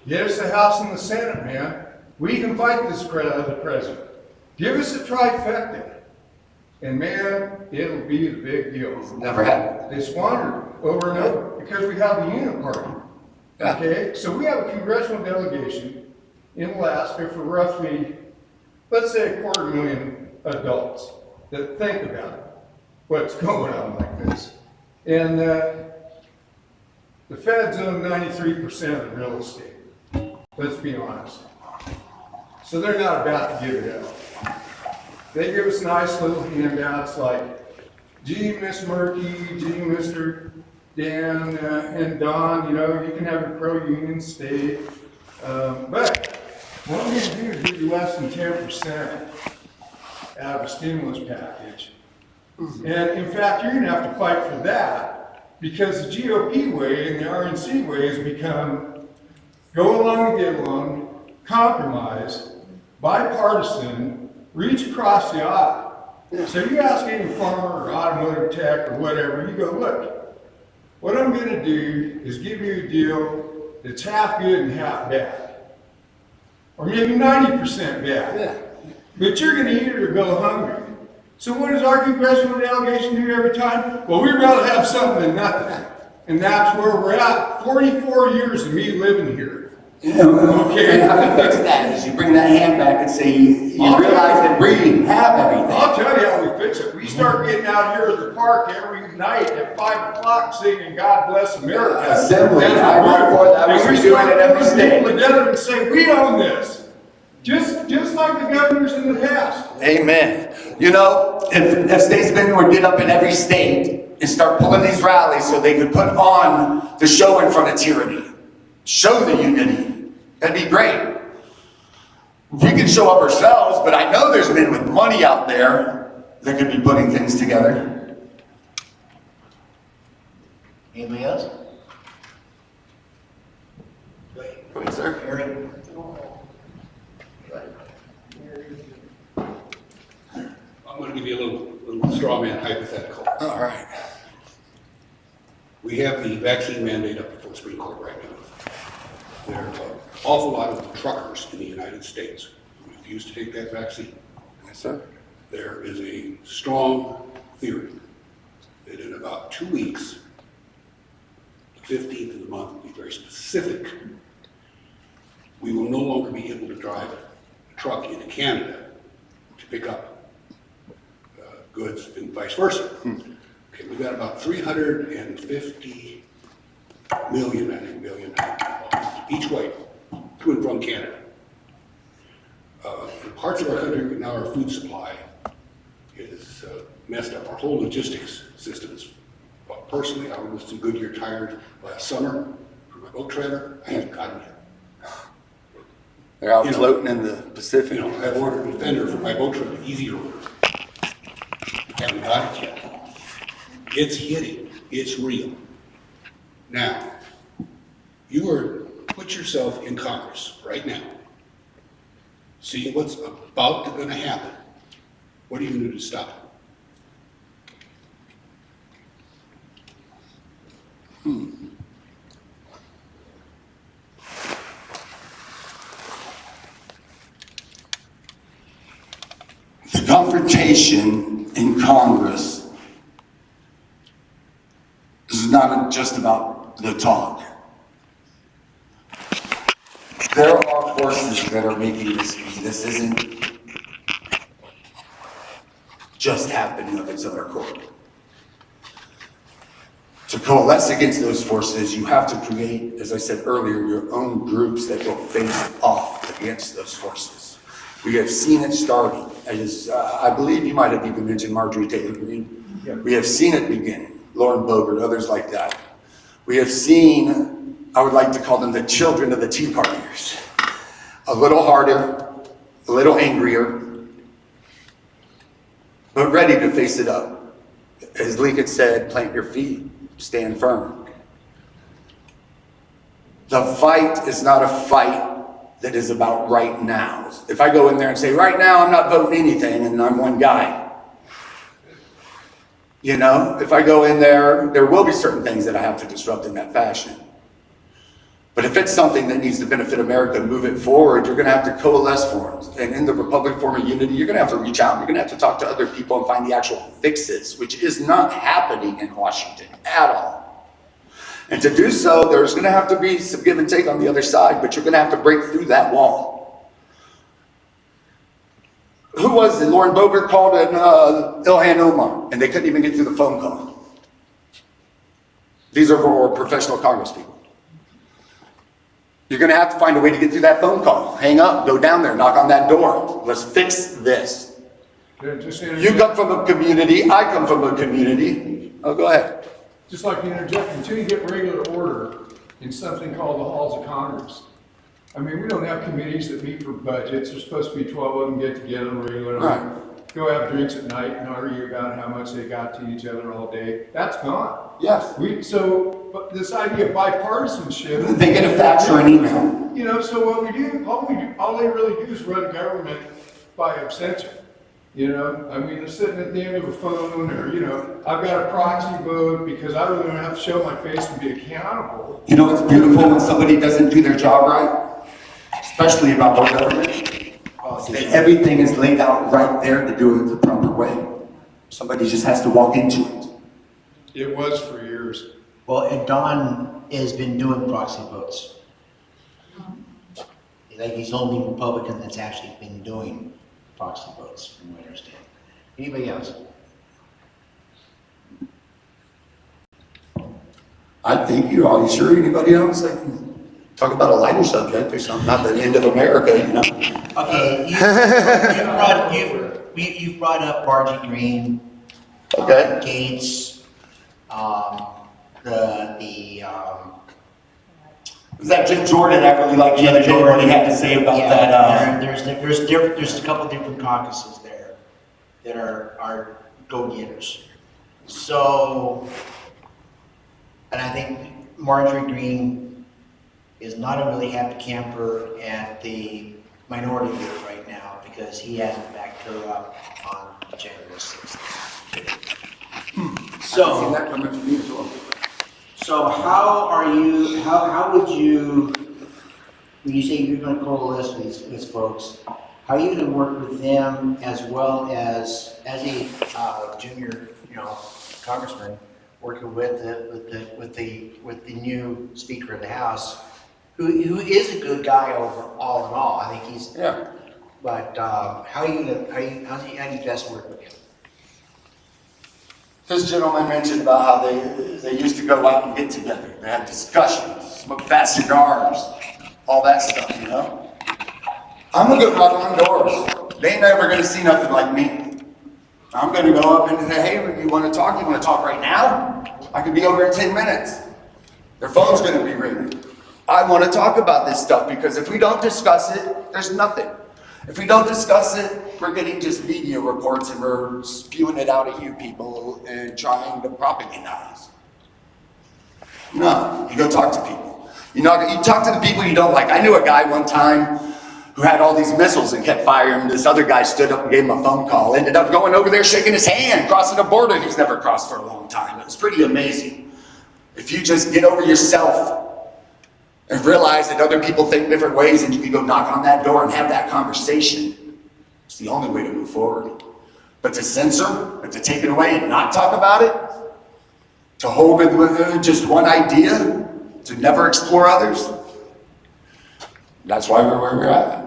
Get us the House and the Senate, man. We can fight this the president. Give us a trifecta. And man, it'll be the big deal. Never happened. They squandered over and over because we have the uniparty. Yeah. Okay, so we have a congressional delegation in Alaska for roughly, let's say, 250,000 adults that think about what's going on like this. And the feds own 93% of the real estate. Let's be honest. So they're not about to give it up. They give us nice little handouts like, gee, Miss Murky, gee, Mr. Dan and Don, you know, you can have a pro-union state. But what I'm going to do is give you less than 10% out of a stimulus package. And in fact, you're going to have to fight for that because the GOP way and the RNC way has become go along and get along, compromise, bipartisan, reach across the aisle. So you ask any farmer or automotive tech or whatever, you go, look, what I'm going to do is give you a deal that's half good and half bad. Or maybe 90% bad. Yeah. But you're going to eat it or go hungry. So what does our congressional delegation do every time? Well, we'd rather have something than nothing. And that's where we're at. 44 years of me living here. Yeah, okay. And how to fix that is you bring that hand back and say, you realize that we have everything. I'll tell you how we fix it. We start getting out here at the park every night at 5 o'clock singing God Bless America. Assembly. I work for that. We should do it in every state. People together and say, we own this. Just like the governors in the past. Amen. You know, if statesmen would get up in every state and start pulling these rallies so they could put on the show in front of tyranny. show the unity. That'd be great. We can show up ourselves, but I know there's men with money out there that could be putting things together. Anybody else? Go ahead, sir. Eric? I'm going to give you a little straw man hypothetical. All right. We have the vaccine mandate up before the Supreme Court right now. There are an awful lot of truckers in the United States who refuse to take that vaccine. Yes, sir. There is a strong theory that in about 2 weeks, the 15th of the month, to be very specific, we will no longer be able to drive a truck into Canada to pick up goods and vice versa. Okay, we've got about 350 million, I think, million each way to and from Canada. In parts of our country now, our food supply is messed up. Our whole logistics systems. But personally, I was to Goodyear Tires last summer for my boat trailer. I haven't gotten it. They're out floating in the Pacific. You know, I've ordered a fender for my boat trailer, easy to order. Haven't got it yet. It's hitting. It's real. Now, you are put yourself in Congress right now. See what's about to gonna happen. What are you gonna do to stop it? The confrontation in Congress is not just about the talk. There are forces that are making this be. This isn't just happening of its own accord. To coalesce against those forces, you have to create, as I said earlier, your own groups that will face off against those forces. We have seen it starting. I believe you might have even mentioned Marjorie Taylor Greene. Yeah. We have seen it beginning. Lauren Boebert, others like that. We have seen, I would like to call them the children of the Tea Partiers. A little harder, a little angrier, but ready to face it up. As Lincoln said, plant your feet, stand firm. The fight is not a fight that is about right now. If I go in there and say, right now I'm not voting anything and I'm one guy. You know, if I go in there, there will be certain things that I have to disrupt in that fashion. But if it's something that needs to benefit America and move it forward, you're gonna have to coalesce for it. And in the Republic form of unity, you're gonna have to reach out. You're gonna have to talk to other people and find the actual fixes, which is not happening in Washington at all. And to do so, there's gonna have to be some give and take on the other side, but you're gonna have to break through that wall. Who was it? Lauren Boebert called in Ilhan Omar, and they couldn't even get through the phone call. These are for professional Congress people. You're gonna have to find a way to get through that phone call. Hang up, go down there, knock on that door. Let's fix this. You come from a community, I come from a community. Oh, go ahead. Just like to interject, until you get regular order in something called the halls of Congress. I mean, we don't have committees that meet for budgets. There's supposed to be 12 of them get together regularly. Right. Go have drinks at night and argue about how much they got to each other all day. That's gone. Yes. But this idea of bipartisanship. They get a fax or an email. You know, so what we do, all they really do is run government by abstention. You know, I mean, they're sitting at the end of a phone, or, you know, I've got a proxy vote because I really don't have to show my face and be accountable. You know, it's beautiful when somebody doesn't do their job right, especially about our government. Everything is laid out right there to do it the proper way. Somebody just has to walk into it. It was for years. Well, and Don has been doing proxy votes. Like, he's the only Republican that's actually been doing proxy votes, from what I understand. Anybody else? I think you're all sure. Anybody else? I can talk about a lighter subject or something, not the end of America, you know. Okay, you brought up Margie Green, Okay. Gates, Was that Jim Jordan? I really liked the other day what he had to say about that. There's a couple different caucuses there that are go-getters. So, and I think Marjorie Greene is not a really happy camper at the minority group right now because he hasn't backed her up on January 6th. So that coming from me as well. So how would you, when you say you're going to coalesce with these folks, how are you going to work with them as well as a junior, congressman, working with the new Speaker of the House, who is a good guy all in all. I think he's. Yeah. But how do you best work with him? This gentleman mentioned about how they used to go out and get together. They had discussions, smoke fat cigars, all that stuff, I'm gonna go knock on doors. They ain't never gonna see nothing like me. I'm gonna go up and say, hey, you wanna talk? You wanna talk right now? I could be over in 10 minutes. Their phone's gonna be ringing. I wanna talk about this stuff because if we don't discuss it, there's nothing. If we don't discuss it, we're getting just media reports and we're spewing it out at you people and trying to propagandize. No, you go talk to people. You talk to the people you don't like. I knew a guy one time who had all these missiles and kept firing. This other guy stood up and gave him a phone call. Ended up going over there shaking his hand, crossing a border he's never crossed for a long time. It was pretty amazing. If you just get over yourself and realize that other people think different ways and you can go knock on that door and have that conversation, it's the only way to move forward. But to censor, but to take it away and not talk about it, to hold it with just one idea, to never explore others, that's why we're where we're at.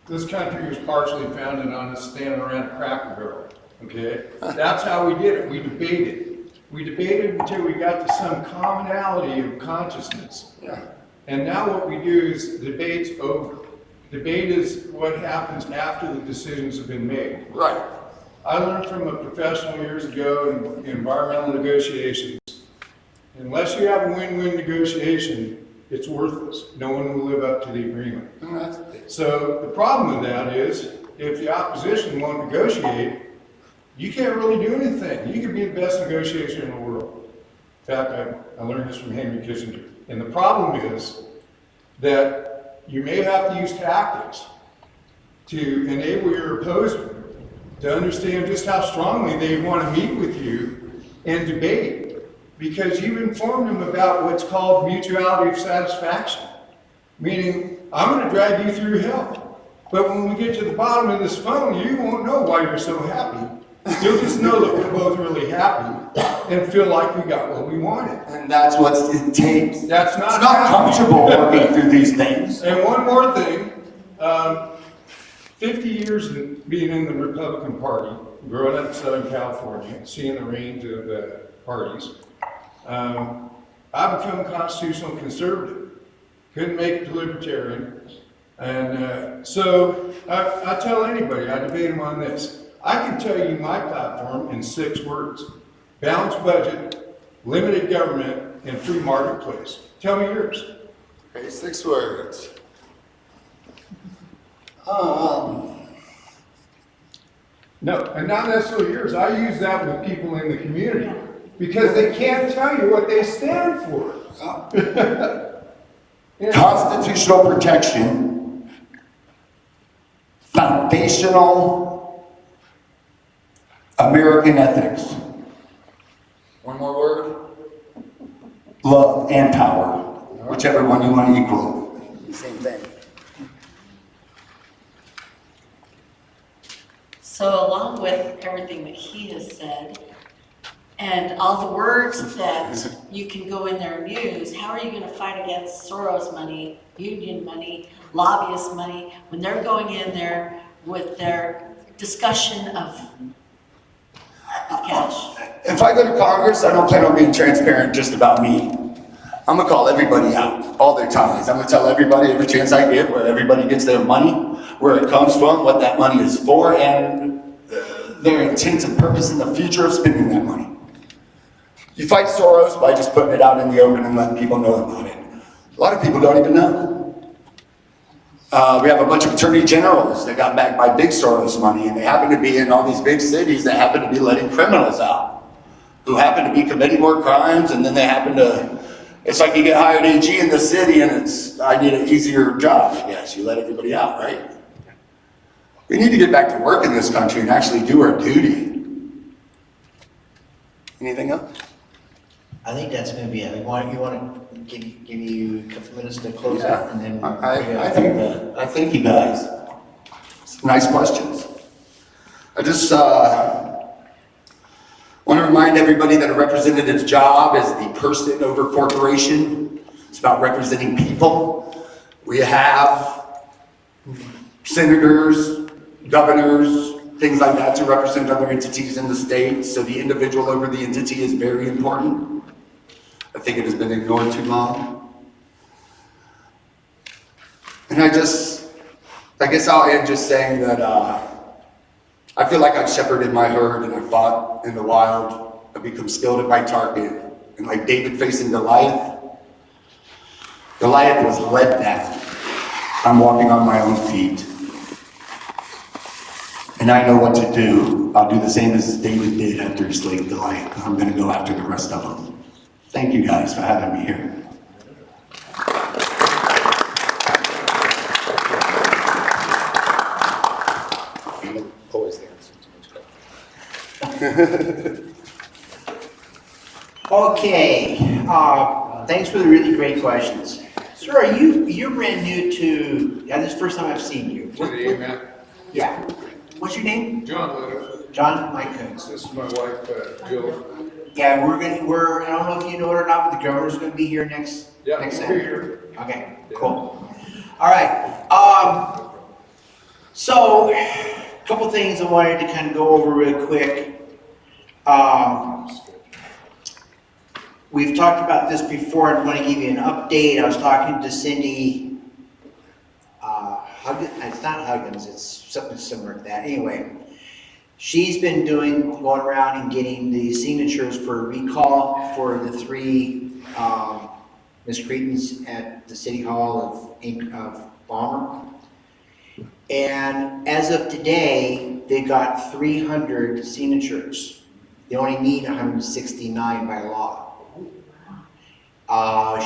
This country was partially founded on us standing around a Cracker Barrel, okay? That's how we did it. We debated. We debated until we got to some commonality of consciousness. Yeah. And now what we do is the debate's over. Debate is what happens after the decisions have been made. Right. I learned from a professional years ago in environmental negotiations, unless you have a win-win negotiation, it's worthless. No one will live up to the agreement. So the problem with that is, if the opposition won't negotiate, you can't really do anything. You could be the best negotiator in the world. In fact, I learned this from Henry Kissinger. And the problem is that you may have to use tactics to enable your opposer to understand just how strongly they want to meet with you and debate, because you've informed them about what's called mutuality of satisfaction. Meaning, I'm going to drag you through hell. But when we get to the bottom of this phone, you won't know why you're so happy. You'll just know that we're both really happy and feel like we got what we wanted. And that's what it takes. That's not, it's not comfortable working through these things. And one more thing, 50 years of being in the Republican Party, growing up in Southern California, seeing the range of parties, I've become a constitutional conservative. Couldn't make it to libertarian. And so I tell anybody, I debate them on this. I can tell you my platform in 6 words: balanced budget, limited government, and free marketplace. Tell me yours. Okay, 6 words. No, and not necessarily yours. I use that with people in the community because they can't tell you what they stand for. Yeah. Constitutional protection, foundational American ethics. One more word. Love and power. Whichever one you want to equal. Same thing. So along with everything that he has said, and all the words that you can go in there and use, how are you going to fight against Soros money, union money, lobbyist money, when they're going in there with their discussion of cash? If I go to Congress, I don't plan on being transparent just about me. I'm gonna call everybody out, all their ties. I'm gonna tell everybody every chance I get where everybody gets their money, where it comes from, what that money is for, and their intent and purpose in the future of spending that money. You fight Soros by just putting it out in the open and letting people know about it. A lot of people don't even know. We have a bunch of attorney generals that got backed by big Soros money, and they happen to be in all these big cities that happen to be letting criminals out, who happen to be committing more crimes, and then they happen to, it's like you get hired AG in the city, and it's, I need an easier job, I guess. You let everybody out, right? We need to get back to work in this country and actually do our duty. Anything else? I think that's gonna be it. You want to give you a couple minutes to close out, and then. I think you guys. Some nice questions. I just want to remind everybody that a representative's job is the person over corporation. It's about representing people. We have senators, governors, things like that to represent other entities in the state. So the individual over the entity is very important. I think it has been ignored too long. And I guess I'll end just saying that I feel like I've shepherded my herd and I've fought in the wild. I've become skilled at my target. And like David facing Goliath, Goliath was led down. I'm walking on my own feet. And I know what to do. I'll do the same as David did after he slayed Goliath. I'm going to go after the rest of them. Thank you guys for having me here. Always answer. Okay, thanks for the really great questions. Sir, you're brand new to, this is the first time I've seen you. To the AMAC. Yeah. What's your name? John Leonard. John Mike Coons. This is my wife, Jill. Yeah, we're, I don't know if you know it or not, but the governor's gonna be here next Saturday. Here. Okay, cool. All right, so, a couple things I wanted to kind of go over real quick. We've talked about this before, and I want to give you an update. I was talking to Cindy, it's not Huggins, it's something similar to that. Anyway, she's been going around and getting the signatures for recall for the 3 miscreants at the City Hall of Balmer. And as of today, they got 300 signatures. They only need 169 by law.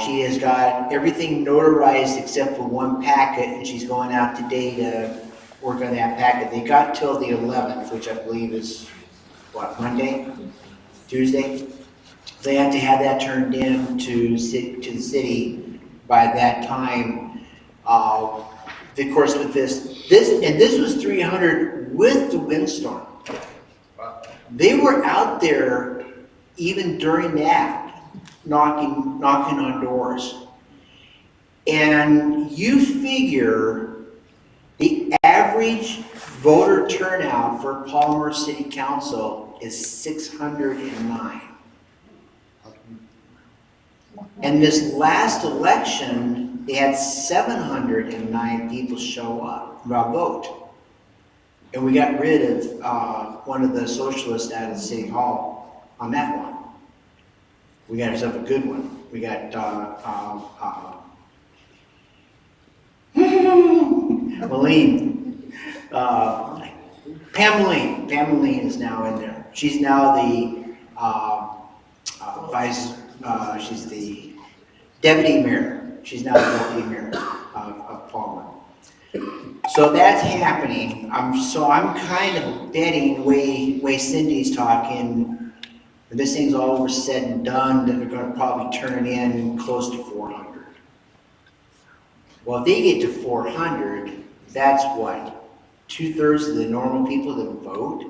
She has got everything notarized except for one packet, and she's going out today to work on that packet. They got till the 11th, which I believe is, what, Monday? Tuesday? They have to have that turned in to the city by that time. Of course, with this was 300 with the windstorm. They were out there even during that, knocking on doors. And you figure the average voter turnout for Palmer City Council is 609. And this last election, they had 709 people show up, vote. And we got rid of one of the socialists out of the City Hall on that one. We got ourselves a good one. We got Maline. Pam Maline is now in there. She's now the she's the deputy mayor. She's now the deputy mayor of Palmer. So that's happening. I'm kind of betting way Cindy's talking. When this thing's all over said and done, that they're going to probably turn in close to 400. Well, if they get to 400, that's what? 2/3 of the normal people that vote?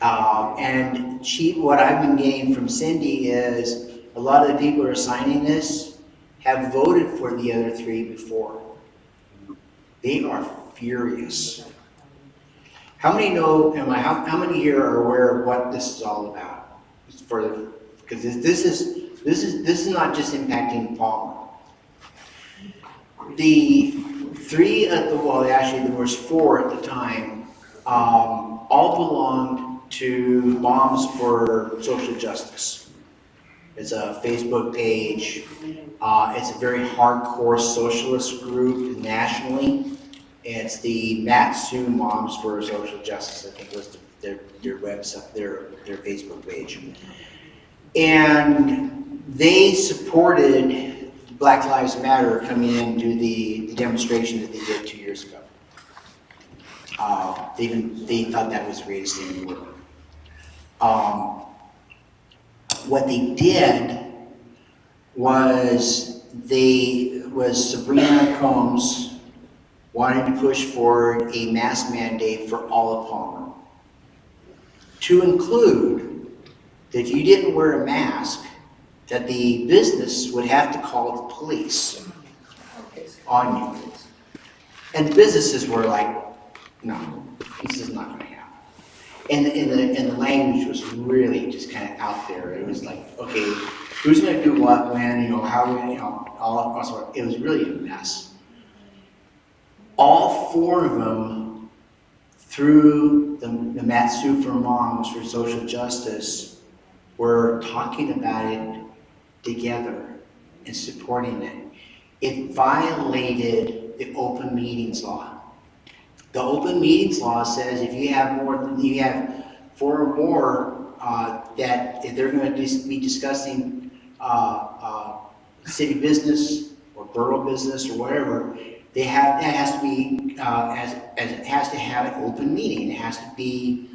And what I've been getting from Cindy is a lot of the people who are signing this have voted for the other 3 before. They are furious. How many know, how many here are aware of what this is all about? Because this is not just impacting Palmer. The 3 actually there was 4 at the time, all belonged to Moms for Social Justice. It's a Facebook page. It's a very hardcore socialist group nationally. It's the Matsu Moms for Social Justice, I think was their website, their Facebook page. And they supported Black Lives Matter coming in to the demonstration that they did 2 years ago. They thought that was the greatest thing in the world. What they did was Sabrina Combs wanted to push forward a mask mandate for all of Palmer, to include that if you didn't wear a mask, that the business would have to call the police on you. And the businesses were like, no, this is not going to happen. And the language was really just kind of out there. It was like, okay, who's going to do what, when, how, all sorts. It was really a mess. All four of them, through the Matsu for Moms for Social Justice, were talking about it together and supporting it. It violated the open meetings law. The open meetings law says if you have four or more, that if they're going to be discussing city business or borough business or whatever, it has to be as it has to have an open meeting. It has to be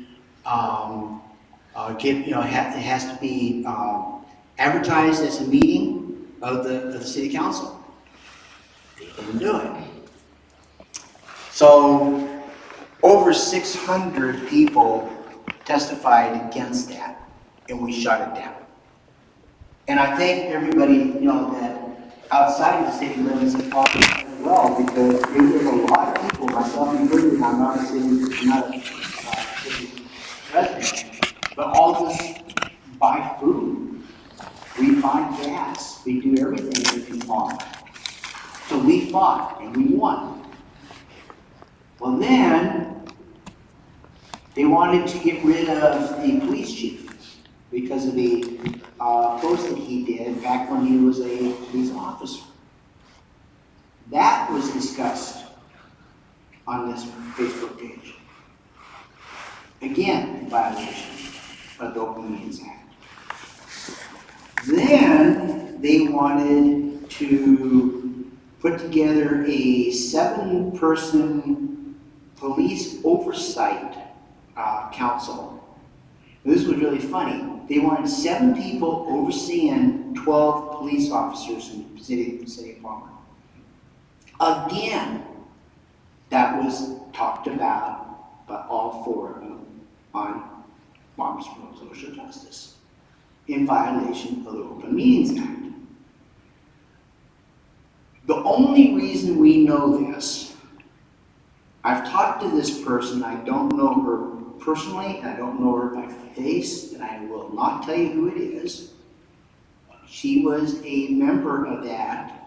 it has to be advertised as a meeting of the city council. They didn't do it. So over 600 people testified against that, and we shut it down. And I think everybody, that outside of the city limits have talked as well, because there's a lot of people, myself included, I'm not a city resident, but all of us buy food, we buy gas, we do everything that we want. So we fought and we won. Well, then they wanted to get rid of the police chief because of the post that he did back when he was a police officer. That was discussed on this Facebook page. Again, in violation of the Open Meetings Act. Then they wanted to put together a 7-person police oversight council. This was really funny. They wanted 7 people overseeing 12 police officers in the city of Palmer. Again, that was talked about by all 4 of them on Moms for Social Justice in violation of the Open Meetings Act. The only reason we know this, I've talked to this person, I don't know her personally, I don't know her by face, and I will not tell you who it is. She was a member of that,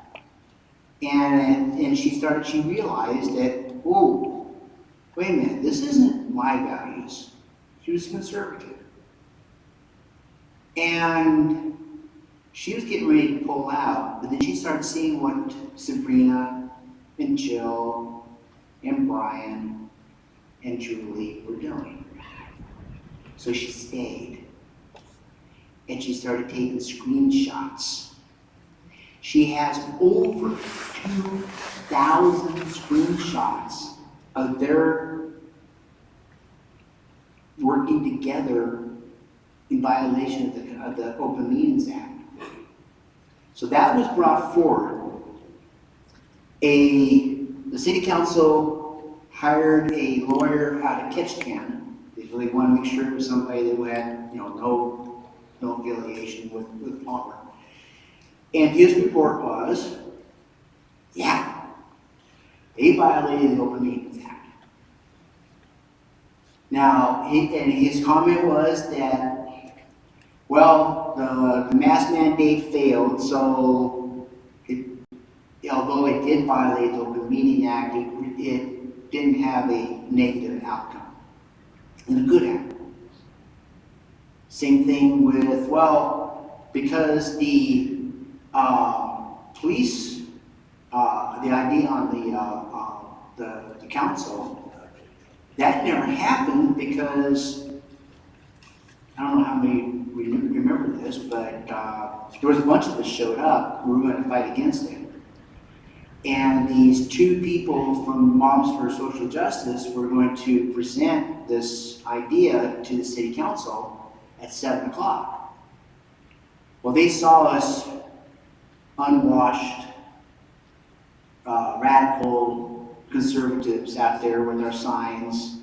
and she realized that, whoa, wait a minute, this isn't my values. She was conservative. And she was getting ready to pull out, but then she started seeing what Sabrina and Jill and Brian and Julie were doing. So she stayed. And she started taking screenshots. She has over 2,000 screenshots of their working together in violation of the Open Meetings Act. So that was brought forward. The city council hired a lawyer out of Ketchikan. They really wanted to make sure it was somebody that had, no affiliation with Palmer. And his report was, yeah, they violated the Open Meetings Act. Now, his comment was that, well, the mask mandate failed, so although it did violate the Open Meeting Act, it didn't have a negative outcome, and a good outcome. Same thing with, well, because the police, the idea on the council, that never happened because, I don't know how many remember this, but there was a bunch of us showed up, we were going to fight against it. And these two people from Moms for Social Justice were going to present this idea to the city council at 7 o'clock. Well, they saw us unwashed, radical conservatives out there with our signs,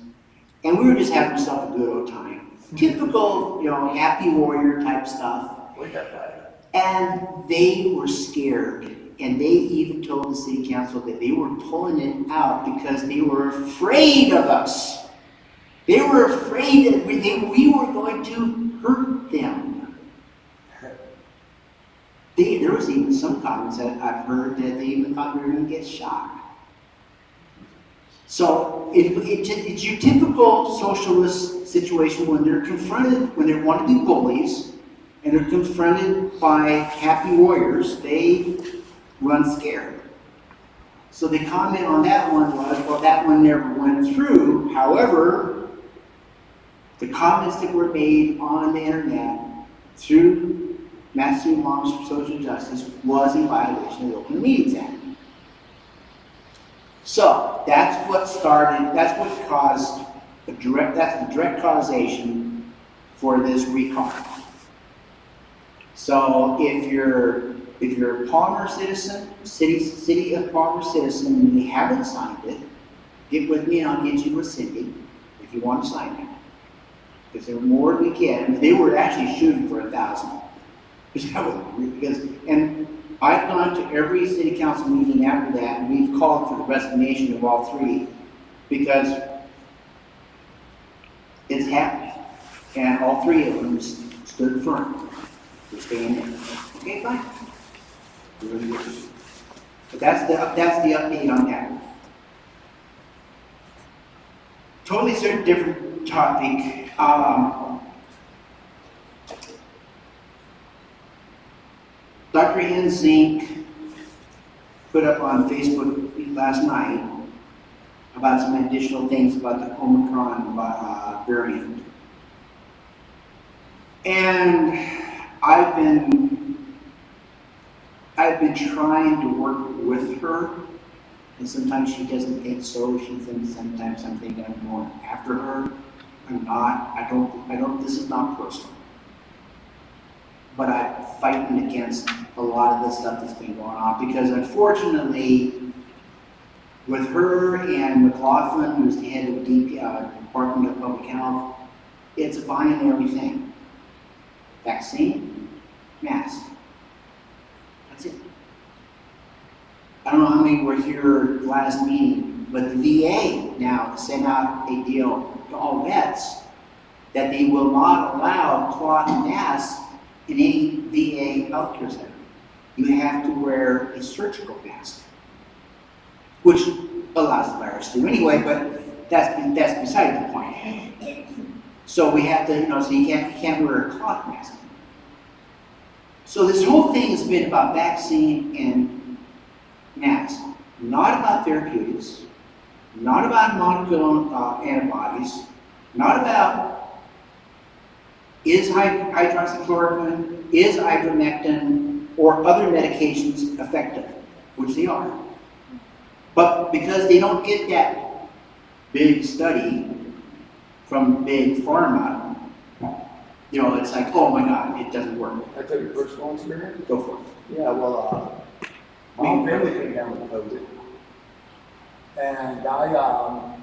and we were just having ourselves a good old time. Typical, happy warrior type stuff. And they were scared, and they even told the city council that they were pulling it out because they were afraid of us. They were afraid that we were going to hurt them. There was even some comments that I've heard that they even thought we were going to get shot. So it's your typical socialist situation when they're confronted, when they want to be bullies, and they're confronted by happy warriors, they run scared. So the comment on that one was, well, that one never went through. However, the comments that were made on the internet through Matsu Moms for Social Justice was in violation of the Open Meetings Act. So that's what started, that's what caused that's the direct causation for this recall. So if you're a Palmer citizen, city of Palmer citizen, and you haven't signed it, get with me and I'll get you with Cindy if you want to sign it. Because the more we get, and they were actually shooting for 1,000. And I've gone to every city council meeting after that, and we've called for the resignation of all three because it's happening. And all three of them stood firm. We're staying in. Okay, fine. Really good. But that's the update on that. Totally different topic. Dr. Enzink put up on Facebook last night about some additional things about the Omicron variant. And I've been trying to work with her, and sometimes she doesn't think so. She thinks sometimes I'm thinking I'm going after her. I'm not. I don't, this is not personal. But I'm fighting against a lot of the stuff that's been going on because unfortunately, with her and McLaughlin, who's the head of the Department of Public Health, it's a binary thing. Vaccine, mask. That's it. I don't know how many were here last meeting, but the VA now sent out a deal to all vets that they will not allow cloth masks in any VA healthcare center. You have to wear a surgical mask, which allows the virus to anyway, but that's beside the point. So we have to, so you can't wear a cloth mask. So this whole thing has been about vaccine and masks, not about therapeutics, not about monoclonal antibodies, not about is hydroxychloroquine, is ivermectin, or other medications effective, which they are. But because they don't get that big study from big pharma, it's like, oh my God, it doesn't work. I tell you personal experience? Go for it. Yeah, well, my whole family came down with COVID. And I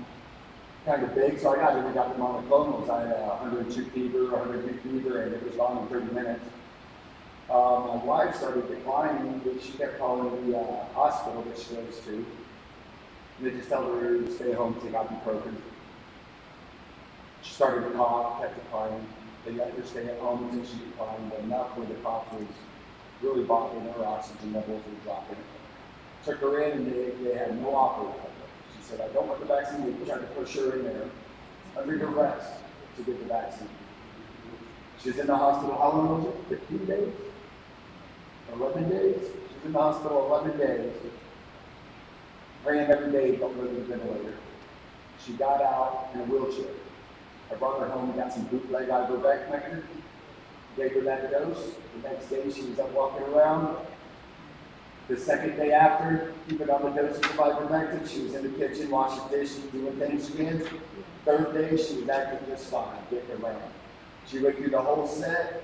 kind of big, so I got the monoclonals. I had 102 fever, 103 fever, and it was gone in 30 minutes. My wife started declining, but she kept calling the hospital that she goes to. They just told her to stay home, take ibuprofen. She started to cough, kept declining. They let her stay at home until she declined, but enough where the cough was really bothering her, oxygen levels were dropping. Took her in, and they had no offer of her. She said, I don't want the vaccine. They tried to push her in there under duress to get the vaccine. She was in the hospital, how long was it? 15 days? 11 days? She was in the hospital 11 days. Praying every day, don't go to the ventilator. She got out in a wheelchair. I brought her home, got some bootleg ivermectin, gave her that dose. The next day she was up walking around. The second day after, keeping on the doses of ivermectin, she was in the kitchen washing dishes, doing things again. Third day, she was acting just fine, getting around. She went through the whole set.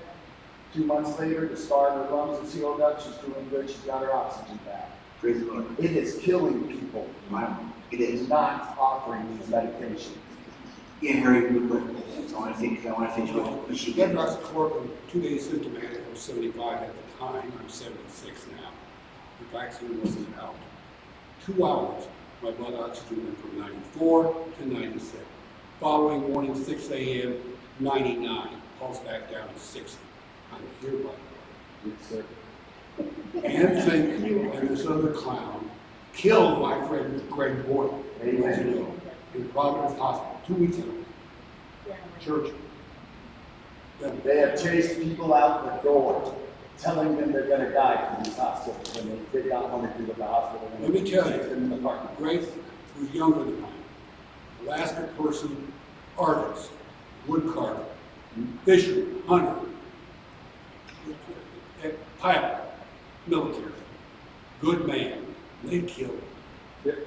2 months later, the scar in her lungs is healed up. She's doing good. She's got her oxygen back. Praise the Lord. It is killing people. Wow. It is not offering these medications. Yeah, Harry, real quick. I want to finish what she did. Hydroxychloroquine, 2 days symptomatic. I was 75 at the time. I'm 76 now. The vaccine wasn't out. 2 hours, my blood oxygen went from 94 to 96. Following morning, 6 a.m., 99. Pulse back down to 60. I'm here by Yes, sir. and thank you, and this other clown killed my friend Greg Boyle years ago in Providence Hospital, 2 weeks ago. Church. They have chased people out the door, telling them they're going to die from these hospitals, and they did not want to do with the hospital. Let me tell Chased them in the you, parking lot. Greg was younger than I. Alaska person, artist, woodcarver, fisherman, hunter, pilot, military, good man. They killed him. Yep.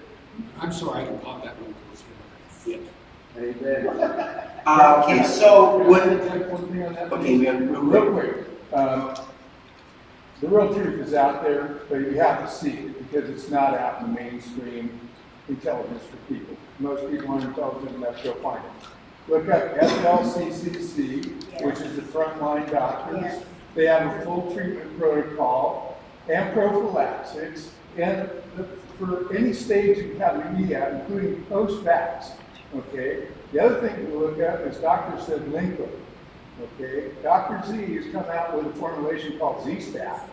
I'm sorry I can pop that one to his head like a fit. Amen. Okay, so what? Can I interject one thing on that? Okay, we have Real quick, the real truth is out there, but you have to seek it because it's not out in the mainstream intelligence for people. Most people aren't intelligent enough to go find it. Look up FLCCC, which is the frontline doctors. Yes. They have a full treatment protocol and prophylaxis, and for any stage you have to at, including post-vax. Okay. The other thing to look up is Dr. Sedlinko. Okay. Dr. Z has come out with a formulation called Z-Stack,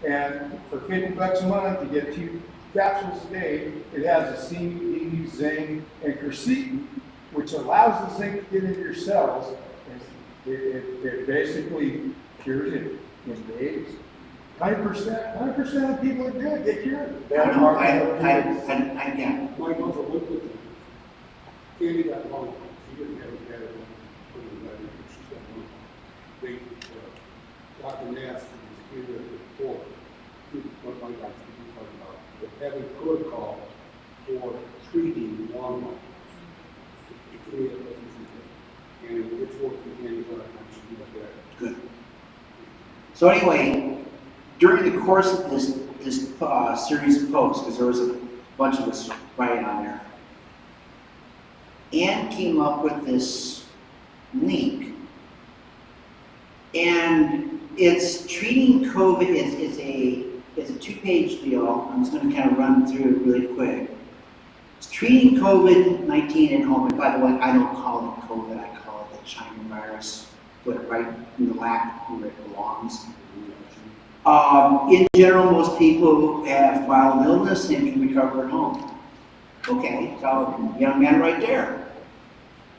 and for $50 a month, you get 2 capsules a day. It has a C, D, zinc, and quercetin, which allows the zinc to get into your cells. And it basically cures it in days. 100% of people are good. They cure it. I yeah. My mother lived with them. Candy got long. She didn't have a dad put in the letter. She's got one. They, Dr. Nass was here before. What my doctor was talking about. The having protocol for treating long life. And it's working Candy got she got that. Good. So anyway, during the course of this series of posts, because there was a bunch of us writing on there, Ann came up with this link, and it's treating COVID. It's a 2-page deal. I'm just going to kind of run through it really quick. It's treating COVID-19 at home. And by the way, I don't call it COVID. I call it the China virus. Put it right in the lap where it belongs. In general, most people have mild illness and can recover at home. Okay, so young man right there.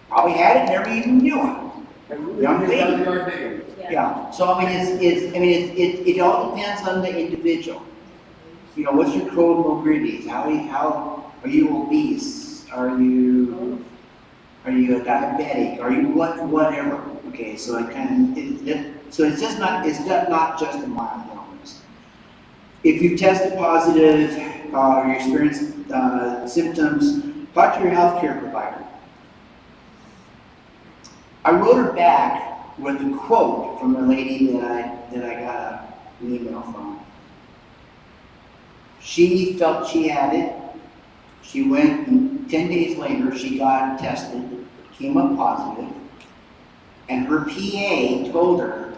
Probably had it, never even knew it. Young lady. Yeah. So I mean, it all depends on the individual. You know, what's your comorbidities? How are you obese? Are you a diabetic? Are you whatever? Okay, so it's just not just a mild illness. If you've tested positive, or you experienced symptoms, talk to your healthcare provider. I wrote her back with a quote from a lady that I got an email from. She felt she had it. She went, and 10 days later, she got tested, came up positive, and her PA told her,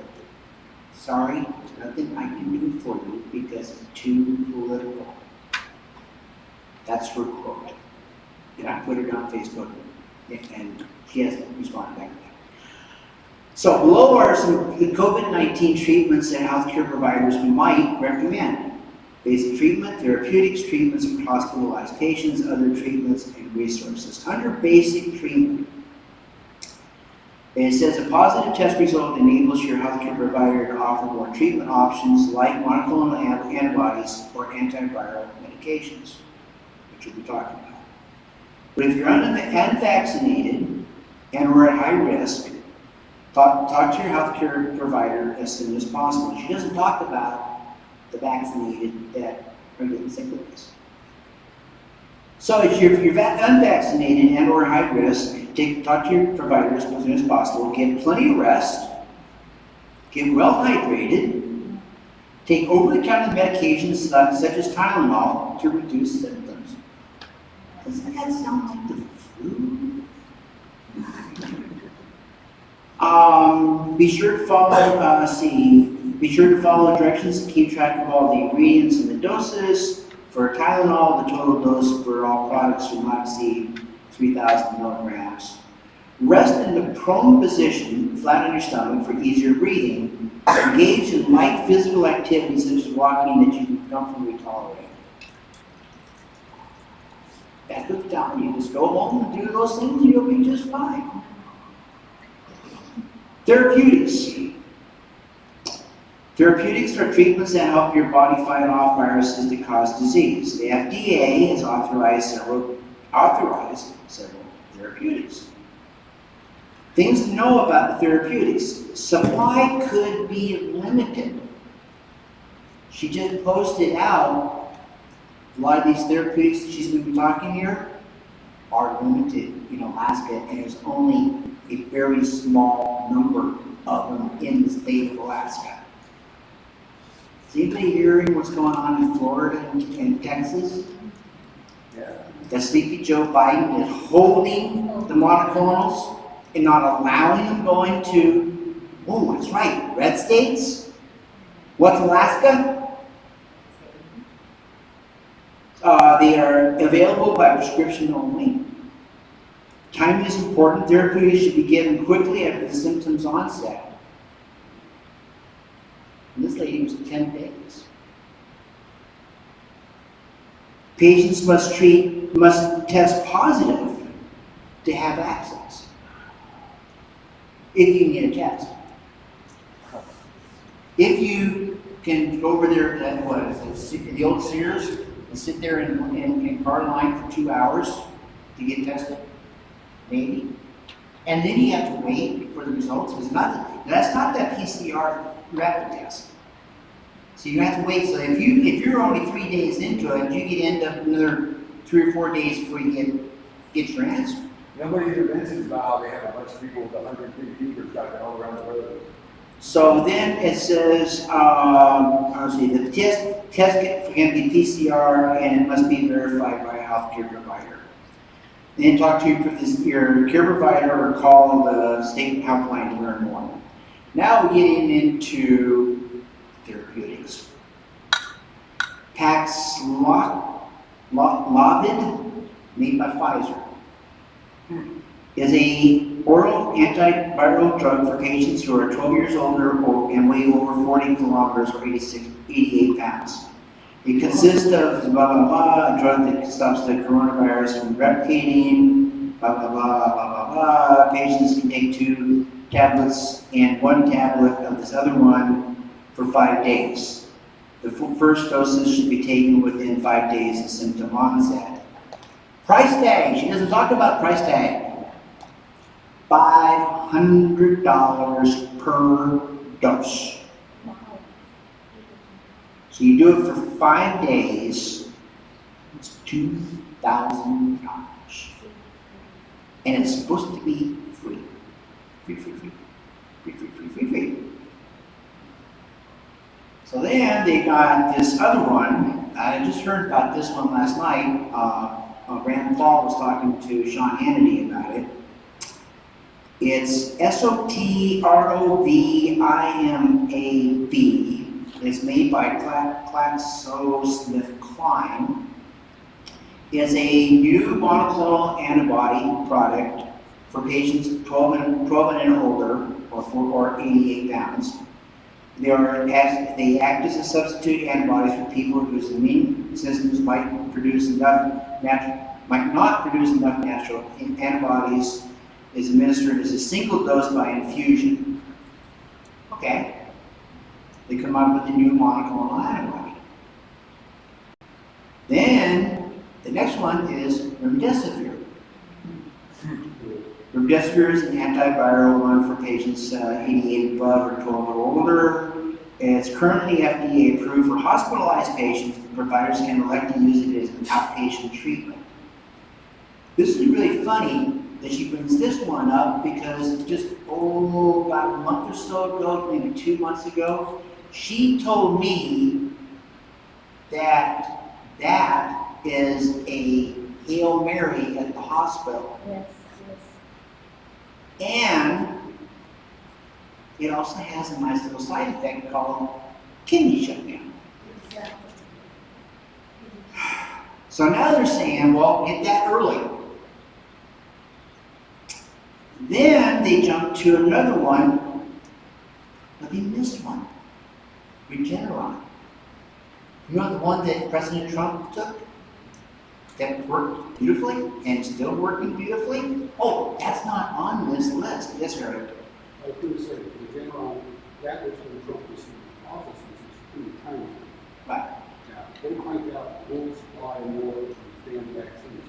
sorry, there's nothing I can do for you because it's too political. That's her quote. And I put it on Facebook, and she hasn't responded back to that. So below are some of the COVID-19 treatments that healthcare providers might recommend. Basic treatment, therapeutics, treatments for hospitalized patients, other treatments, and resources. Under basic treatment, It says a positive test result enables your healthcare provider to offer more treatment options like monoclonal antibodies or antiviral medications, which we'll be talking about. But if you're unvaccinated and or at high risk, talk to your healthcare provider as soon as possible. She doesn't talk about the vaccinated that are getting sick with this. So if you're unvaccinated and or high risk, talk to your provider as soon as possible. Get plenty of rest. Get well hydrated. Take over-the-counter medications such as Tylenol to reduce symptoms. Doesn't that sound like the flu? Be sure to follow directions to keep track of all the ingredients and the doses. For Tylenol, the total dose for all products should not exceed 3,000 milligrams. Rest in the prone position, flat on your stomach, for easier breathing. Engage in light physical activities such as walking that you can comfortably tolerate. That's what I'm telling you. Just go home and do those things and you'll be just fine. Therapeutics. Therapeutics are treatments that help your body fight off viruses that cause disease. The FDA has authorized several therapeutics. Things to know about the therapeutics. Supply could be limited. She just posted out a lot of these therapeutics that she's going to be talking here are limited in Alaska, and there's only a very small number of them in the state of Alaska. Is anybody hearing what's going on in Florida and Texas? Yeah. That sleepy Joe Biden is holding the monoclonals and not allowing them going to, oh, that's right, red states? What's Alaska? They are available by prescription only. Timing is important. Therapeutics should be given quickly after the symptoms onset. And this lady was 10 days. Patients must test positive to have access. If you can get a test. If you can go over there at the old Sears and sit there in car line for 2 hours to get tested, maybe. And then you have to wait for the results. That's not that PCR rapid test. So you have to wait. So if you're only 3 days into it, you could end up another 3 or 4 days before you get your answer. Nobody even mentions about how they have a bunch of people with 103 fevers driving all around the road. So then it says, the test can be PCR and it must be verified by a healthcare provider. Then talk to your care provider or call the state helpline to learn more. Now we're getting into therapeutics. Paxlovid, made by Pfizer, is a oral antiviral drug for patients who are 12 years older and weigh over 40 kilometers or 88 pounds. It consists of blah, blah, blah, a drug that stops the coronavirus from replicating, blah, blah, blah, blah, blah, blah. Patients can take 2 tablets and 1 tablet of this other one for 5 days. The first doses should be taken within 5 days of symptom onset. Price tag, she doesn't talk about price tag. $500 per dose. So you do it for 5 days, it's $2,000. And it's supposed to be free. Free. So then they got this other one. I just heard about this one last night. Rand Paul was talking to Sean Hannity about it. It's SOTROVIMAB. It's made by GlaxoSmithKline. It's a new monoclonal antibody product for patients 12 and older or 88 pounds. They act as a substitute antibodies for people whose immune systems might not produce enough natural antibodies is administered as a single dose by infusion. Okay. They come up with the new monoclonal antibody. Then, the next one is Remdesivir. Remdesivir is an antiviral one for patients 88 above or 12 or older. It's currently FDA approved for hospitalized patients. Providers can elect to use it as an outpatient treatment. This is really funny that she brings this one up because just, about a month or so ago, maybe 2 months ago, she told me that that is a Hail Mary at the hospital. Yes, And it also has a nice little side effect called kidney shutdown. exactly. So now they're saying, well, get that early. Then they jump to another one, but they missed one. Regeneron. You know the one that President Trump took? That worked beautifully and still working beautifully? Oh, that's not on this list. Yes, sir. I was going to say, the general, that was when Trump was in office, which is pretty tiny. Right. Now, they find out we'll supply more of the damn vaccines.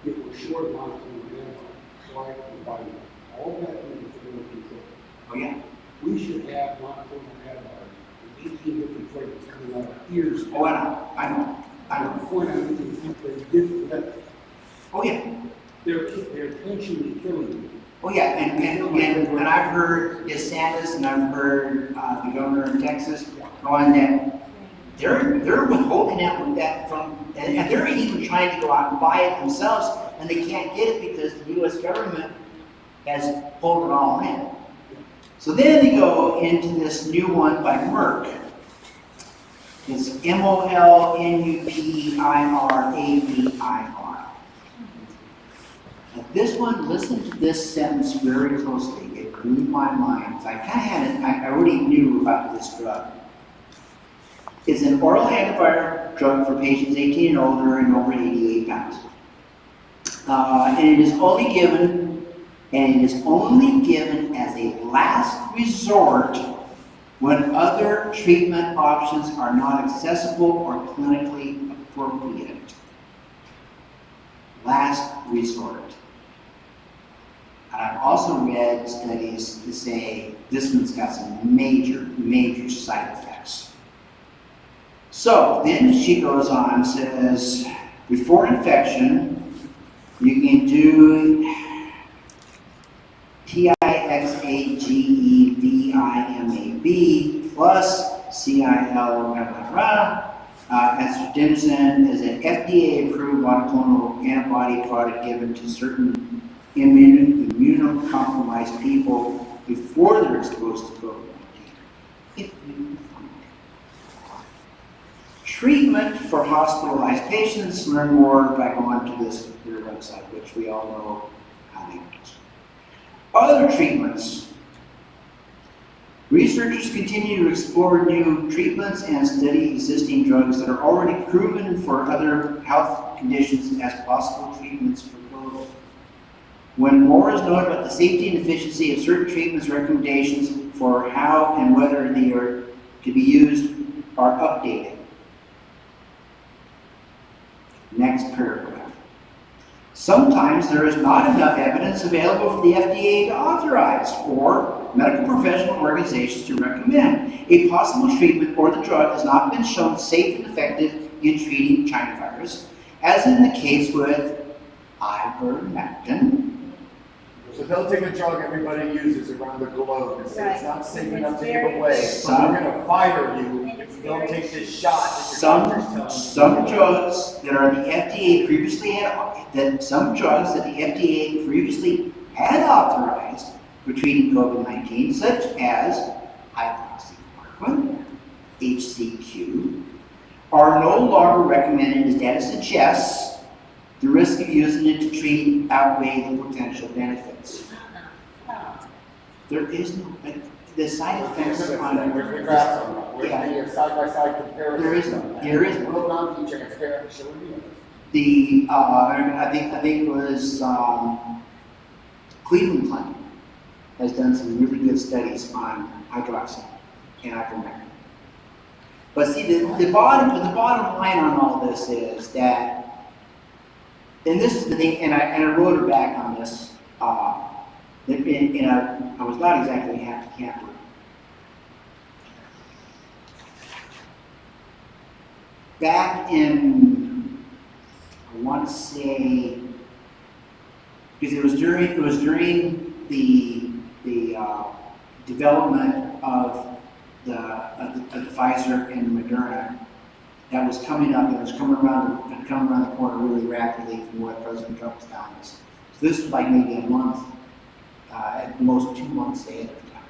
It was short monoclonal antibodies, like the body. All that is under control. Oh, yeah. We should have monoclonal antibodies in 18 different flavors coming out of years. Oh, I know. Before now, they didn't let, Oh, yeah. they're intentionally killing you. Oh, yeah. And I've heard DeSantis and I've heard the governor of Texas going that they're withholding that from, and they're even trying to go out and buy it themselves, and they can't get it because the U.S. government has pulled it all in. So then they go into this new one by Merck. It's MOLNUPIRAVIR. Now this one, listen to this sentence very closely. It blew my mind. I kind of had it, I already knew about this drug. It's an oral antiviral drug for patients 18 and older and over 88 pounds. And it is only given as a last resort when other treatment options are not accessible or clinically appropriate. Last resort. And I've also read studies that say this one's got some major side effects. So then she goes on and says, before infection, you can do TIXAGEVIMAB plus CIL, astrazeneca is an FDA-approved monoclonal antibody product given to certain immunocompromised people before they're exposed to COVID-19. Treatment for hospitalized patients, learn more by going to their website, which we all know how they do. Other treatments. Researchers continue to explore new treatments and study existing drugs that are already proven for other health conditions as possible treatments for COVID. When more is known about the safety and efficiency of certain treatments, recommendations for how and whether they are to be used are updated. Next paragraph. Sometimes there is not enough evidence available for the FDA to authorize or medical professional organizations to recommend. A possible treatment or the drug has not been shown safe and effective in treating China virus, as in the case with ivermectin. So they'll take a drug everybody uses around the globe and say it's not safe enough to give Very away, so we're going to fire you if you don't take this shot that your doctor's telling you. Some drugs that are the FDA previously had authorized for treating COVID-19, such as hydroxychloroquine, HCQ, are no longer recommended as data suggests. The risk of using it to treat outweigh the potential benefits. There is no, the side effects on Where's the graphs on that? Where's the side-by-side comparison? There is no. Hold on to transparent, show me. I think it was Cleveland Clinic has done some really good studies on hydroxy and ivermectin. But see, the bottom line on all this is that, and this is the thing, and I wrote her back on this. I was not exactly a happy camper. Back in, I want to say, because it was during the development of the Pfizer and Moderna that was coming up, and it was coming around the corner really rapidly from what President Trump was telling us. So this was like maybe a month, at most 2 months ahead of time.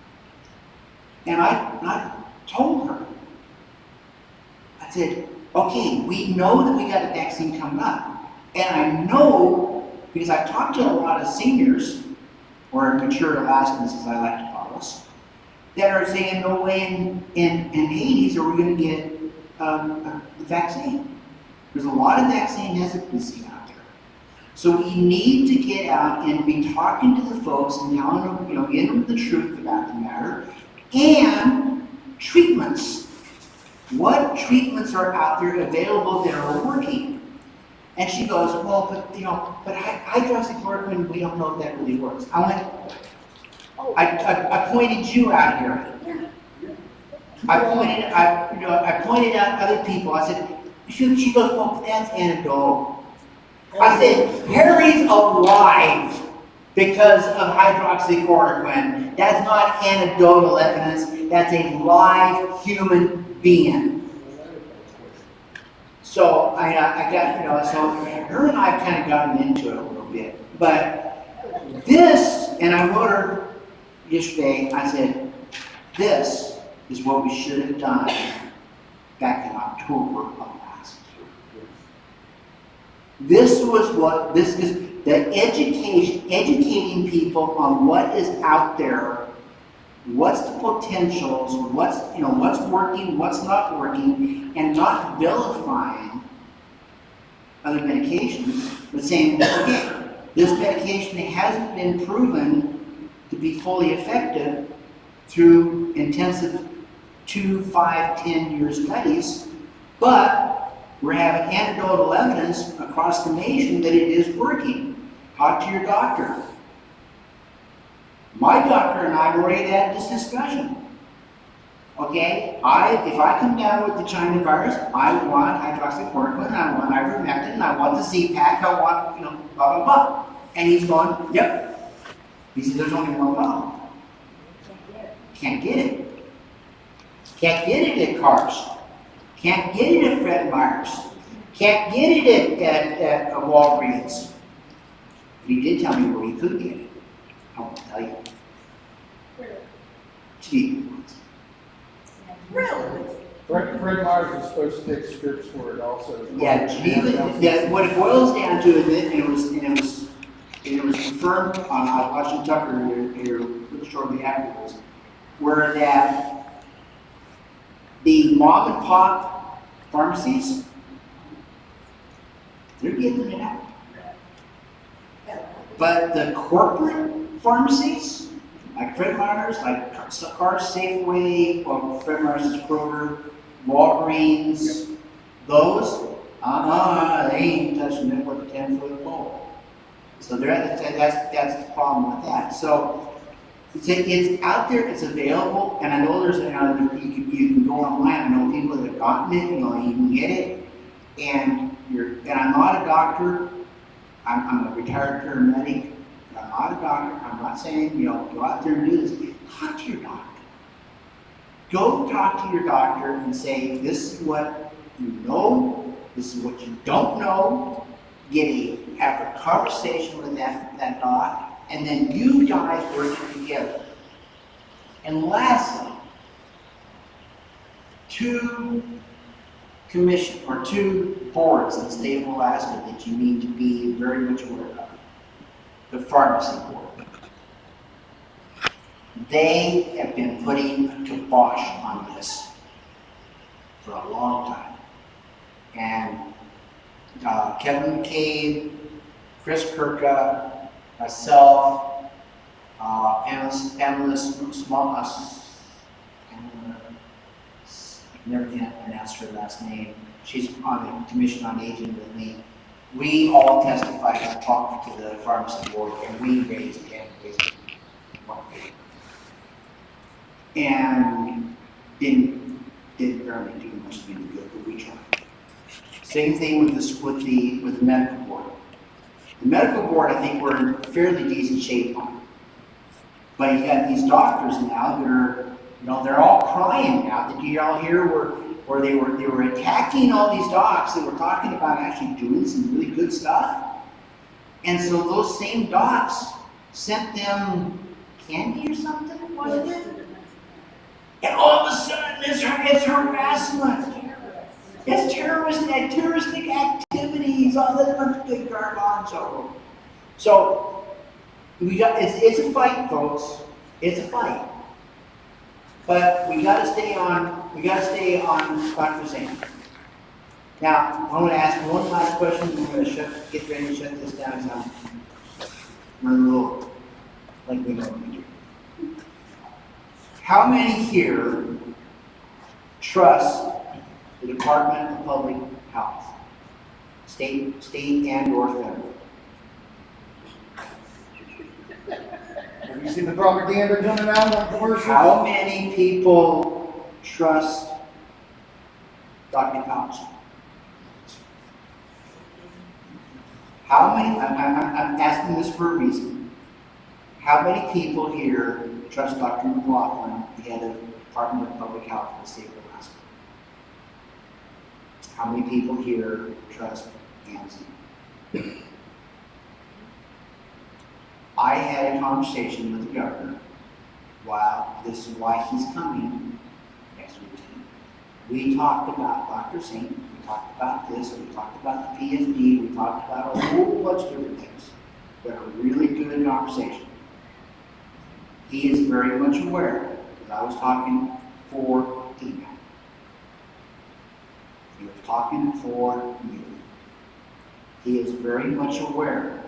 And I told her, I said, okay, we know that we got a vaccine coming up. And I know, because I've talked to a lot of seniors, or mature Alaskans as I like to call us, that are saying no way in Hades are we going to get the vaccine. There's a lot of vaccine hesitancy out there. So we need to get out and be talking to the folks and telling them, getting them the truth about the matter, and treatments. What treatments are out there available that are working? And she goes, well, but hydroxychloroquine, we don't know if that really works. I went, I pointed you out here. I pointed out other people. I said, she goes, well, that's anecdotal. I said, Harry's alive because of hydroxychloroquine. That's not anecdotal evidence. That's a live human being. So I got, so her and I have kind of gotten into it a little bit. But this, and I wrote her yesterday, I said, this is what we should have done back in October of last year. This was what, this is the educating people on what is out there, what's the potentials, what's working, what's not working, and not vilifying other medications, but saying, okay, this medication hasn't been proven to be fully effective through intensive 2, 5, 10-year studies, but we're having anecdotal evidence across the nation that it is working. Talk to your doctor. My doctor and I have already had this discussion. Okay, if I come down with the China virus, I want hydroxychloroquine, I want ivermectin, I want the Z-Pack, I want, blah, blah, blah. And he's going, yep. He said, there's only one problem. Can't get it. Can't get it at Cars. Can't get it at Fred Meyer's. Can't get it at Walgreens. But he did tell me where he could get it. I won't tell you. Geneva. Really? Fred Myers is supposed to take scripts for it also. Yeah, Geneva. Yeah, what it boils down to is that, and it was confirmed on Washington Tucker here shortly afterwards, where that the mom and pop pharmacies, they're giving it out. But the corporate pharmacies, like Fred Meyer's, like Cars Safeway, or Fred Meyer's Kroger, Walgreens, those, they ain't touching it with a 10-foot pole. So that's the problem with that. So it's out there, it's available, and I know there's you can go online. I know people that have gotten it. You can get it, and I'm not a doctor. I'm a retired paramedic. I'm not a doctor. I'm not saying go out there and do this. Talk to your doctor. Go talk to your doctor and say, this is what you know. This is what you don't know. Have a conversation with that doc, and then you guys work together. And lastly, two boards in the state of Alaska that you need to be very much aware of. The pharmacy board. They have been putting a kibosh on this for a long time. And Kevin McCabe, Chris Kirka, myself, Pamela Small, Pamela, I never can pronounce her last name. She's on the Commission on Aging with me. We all testified and talked to the pharmacy board, and we raised and didn't barely do much to be good, but we tried. Same thing with the medical board. The medical board, I think we're in fairly decent shape on. But you got these doctors now that are, they're all crying now. Did you all hear where they were attacking all these docs that were talking about actually doing some really good stuff? And so those same docs sent them candy or something, wasn't it? And all of a sudden it's harassment. It's terroristic activities, all that big garbage. So it's a fight, folks. It's a fight. But we gotta stay on Dr. Zane. Now, I want to ask one last question, and we're gonna get ready to shut this down. We're a little like we normally do. How many here trust the Department of Public Health, state and or federal? Have you seen the propaganda coming out on commercials? How many people trust Dr. Fauci? How many, I'm asking this for a reason. How many people here trust Dr. McLaughlin, the head of the Department of Public Health in the state of Alaska? How many people here trust Nancy? I had a conversation with the governor while this is why he's coming next week. We talked about Dr. Saint, we talked about this, we talked about the PFD, we talked about a whole bunch of different things that are really good conversation. He is very much aware, because I was talking for AMAC. He was talking for you. He is very much aware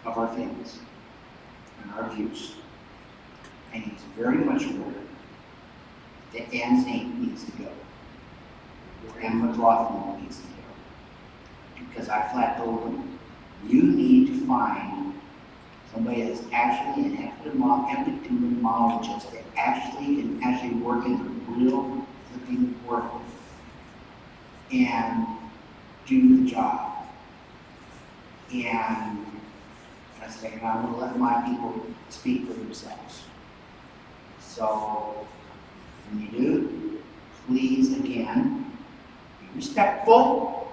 of our feelings and our views. And he's very much aware that Ann Saint needs to go. And McLaughlin needs to go. Because I flat told him, you need to find somebody that's actually an epidemiologist that actually can work in the real flipping world and do the job. And I said, I'm going to let my people speak for themselves. So, when you do, please, again, be respectful,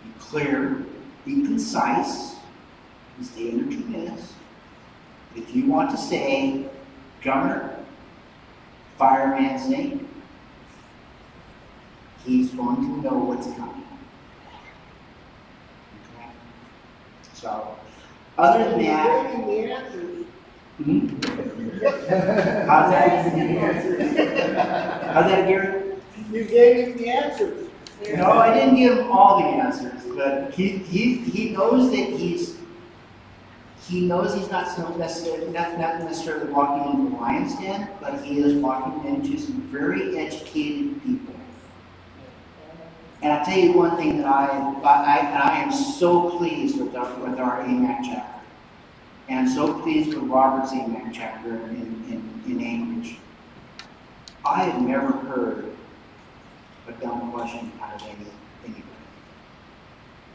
be clear, be concise, and stay under 2 minutes. If you want to say, Governor, fire Ann Saint, he's going to know what's coming. Okay? So, other than that, how's that, Gary? You gave him the answers. No, I didn't give him all the answers, but he knows that he knows he's not necessarily walking into the lion's den, but he is walking into some very educated people. And I'll tell you one thing that I am so pleased with our AMAC chapter. And I'm so pleased with Robert's AMAC chapter in Anchorage. I have never heard a dumb question out of anybody.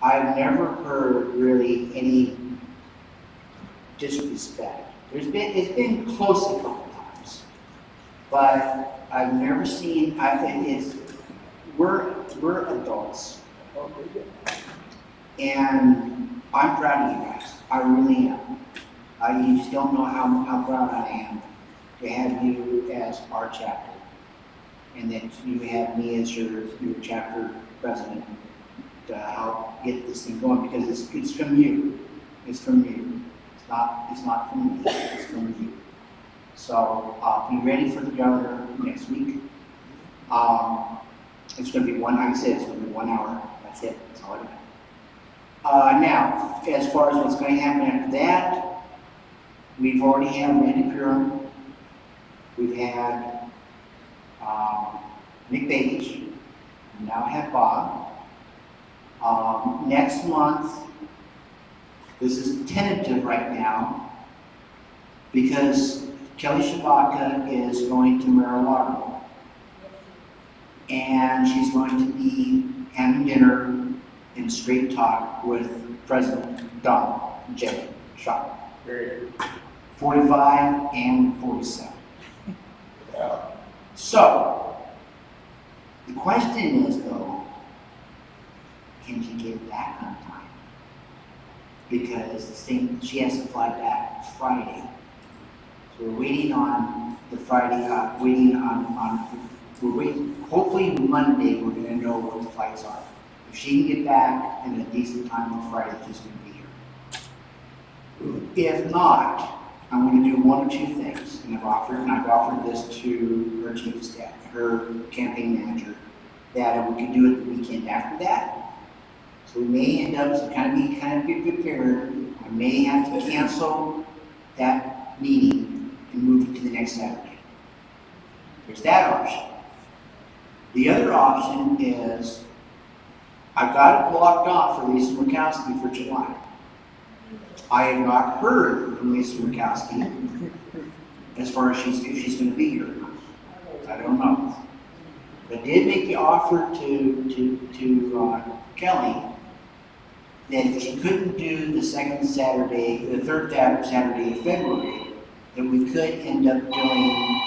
I've never heard really any disrespect. It's been close a couple times, but I've never seen. We're adults, and I'm proud of you guys. I really am. You just don't know how proud I am to have you as our chapter, and that you have me as your chapter president to help get this thing going, because it's from you. It's from you. It's not from me. It's from you. So be ready for the governor next week. It's going to be like I said, it's going to be 1 hour. That's it, that's all I got. Now, as far as what's going to happen after that, we've already had Randy Purim, we've had Nick Page, we now have Bob. Next month, this is tentative right now, because Kelly Shabaka is going to Mar-a-Lago. And she's going to be having dinner in straight talk with President Donald J. Trump. 45 and 47. So, the question is though, can she get back on time? Because she has to fly back Friday. So we're waiting on the Friday, hopefully Monday we're gonna know what the flights are. If she can get back in a decent time on Friday, she's gonna be here. If not, I'm gonna do one or two things, and I've offered this to her chief of staff, her campaign manager, that we could do it the weekend after that. So we may end up, to kind of be prepared, I may have to cancel that meeting and move it to the next Saturday. There's that option. The other option is, I've got it blocked off for Lisa Murkowski for July. I have not heard from Lisa Murkowski as far as if she's going to be here or not. I don't know. But did make the offer to Kelly that if she couldn't do the third Saturday of February, that we could end up doing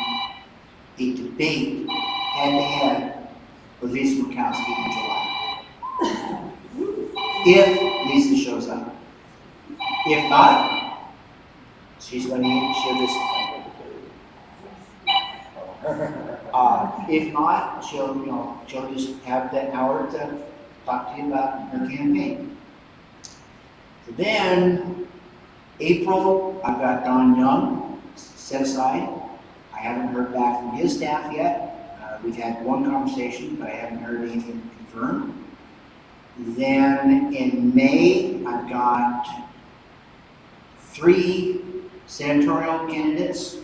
a debate head-to-head with Lisa Murkowski in July. If Lisa shows up. If not, she's going to share this. If not, she'll just have that hour to talk to you about her campaign. So then, April, I've got Don Young set aside. I haven't heard back from his staff yet. We've had one conversation, but I haven't heard anything confirmed. Then in May, I've got 3 senatorial candidates.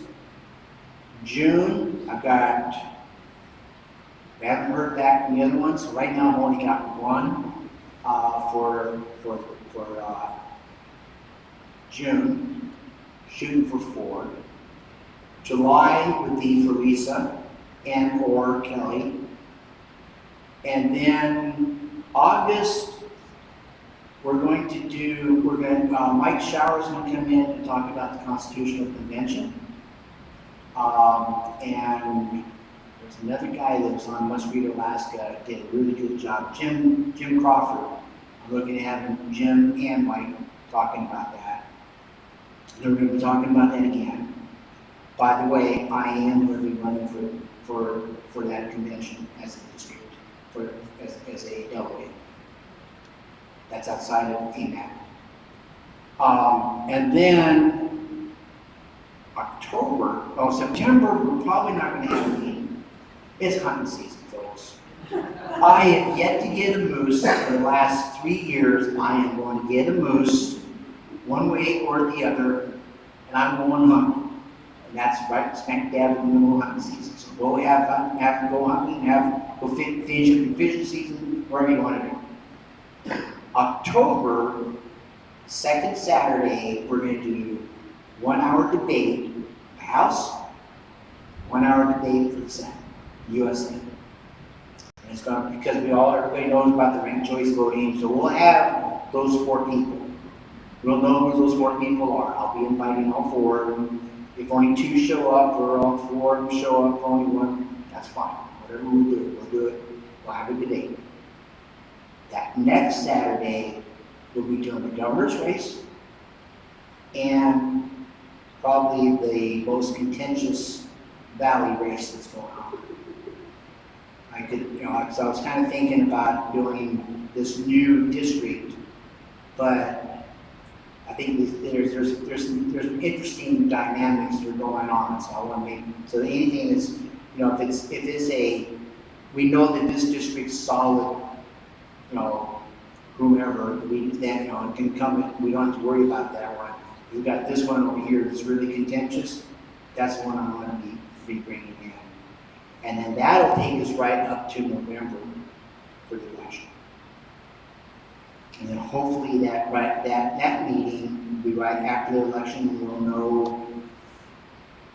June, I haven't heard back from the other ones, so right now I've only got one for June, shooting for 4. July would be for Lisa and or Kelly. And then August, Mike Shower's going to come in and talk about the Constitutional Convention. And there's another guy that was on Must Read Alaska, did a really good job, Jim Crawford. I'm looking at having Jim and Mike talking about that. They're going to be talking about that again. By the way, I am going to be running for that convention as a district, as a delegate. That's outside of AMAC. And then September, we're probably not going to have a meeting. It's hunting season, folks. I have yet to get a moose for the last 3 years. I am going to get a moose one way or the other, and I'm going hunting. And that's right smack dab in the middle of hunting season. So go have fun, have to go hunting, go finish up your fishing season, wherever you want to do. October, 2nd Saturday, we're going to do 1 hour debate in the House, 1 hour debate for the Senate, U.S. Senate. And it's going to, because everybody knows about the ranked choice voting, so we'll have those 4 people. We'll know who those 4 people are. I'll be inviting all 4. If only 2 show up, or all 4 of them show up, only 1, that's fine. Whatever we'll do it. We'll have a debate. That next Saturday, we'll be doing the governor's race, and probably the most contentious valley race that's going on. So I was kind of thinking about doing this new district, but I think there's some interesting dynamics that are going on. So I want to make so that anything that's we know that this district's solid, whomever, we, then, you know, can come, we don't have to worry about that one. We've got this one over here that's really contentious, that's the one I'm gonna be bringing in. And then that'll take us right up to November for the election. And then hopefully that meeting will be right after the election, we'll know,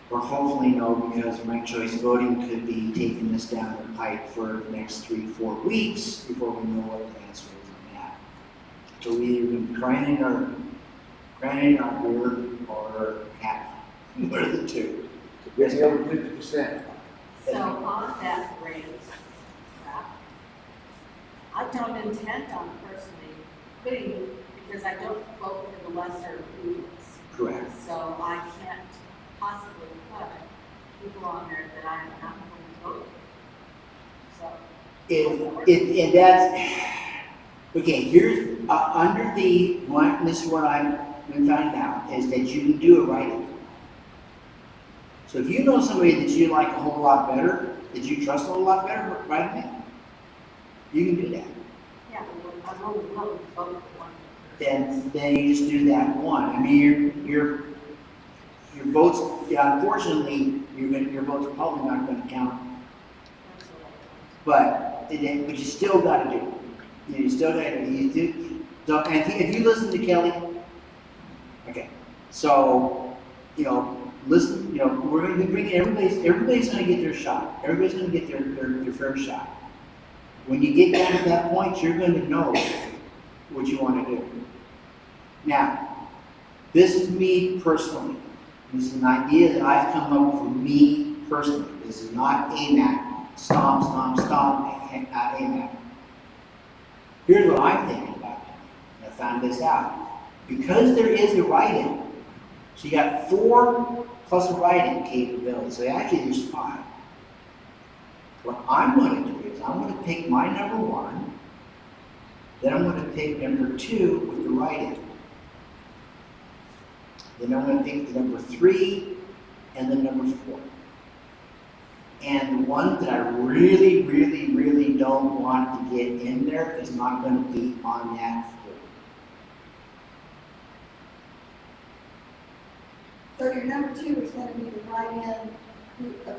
or hopefully know, because ranked choice voting could be taking this down the pipe for the next 3-4 weeks before we know what the answer is on that. So we either going to be crying in our beer or happy. What are the two? Yes, over 50%. So on that raise, I don't intend on personally quitting because I don't vote for the lesser of evils. Correct. So I can't possibly put people on there that I'm not going to vote for. So. If that's, okay, here's, under the one, this is what I've been finding out, is that you can do it write-in. So if you know somebody that you like a whole lot better, that you trust a whole lot better, write them in. You can do that. Yeah, but I'm only willing to vote for one. Then you just do that one. I mean, your votes, yeah, unfortunately, your votes are probably not going to count. But you still got to do it. You still got to do it. So, and if you listen to Kelly, okay, so, you know, listen, you know, we're going to be bringing, everybody's going to get their shot. Everybody's going to get their fair shot. When you get down to that point, you're going to know what you want to do. Now, this is me personally. This is an idea that I've come up with for me personally. This is not AMAC. Stomp, AMAC. Here's what I'm thinking about. I found this out. Because there is a write-in, so you got 4 plus a write-in capability. So actually there's 5. What I'm going to do is I'm going to pick my number 1, then I'm going to pick number 2 with the write-in. Then I'm going to pick the number 3 and the number 4. And the one that I really, really, really don't want to get in there is not going to be on that 4. So your number 2 is going to be the write-in.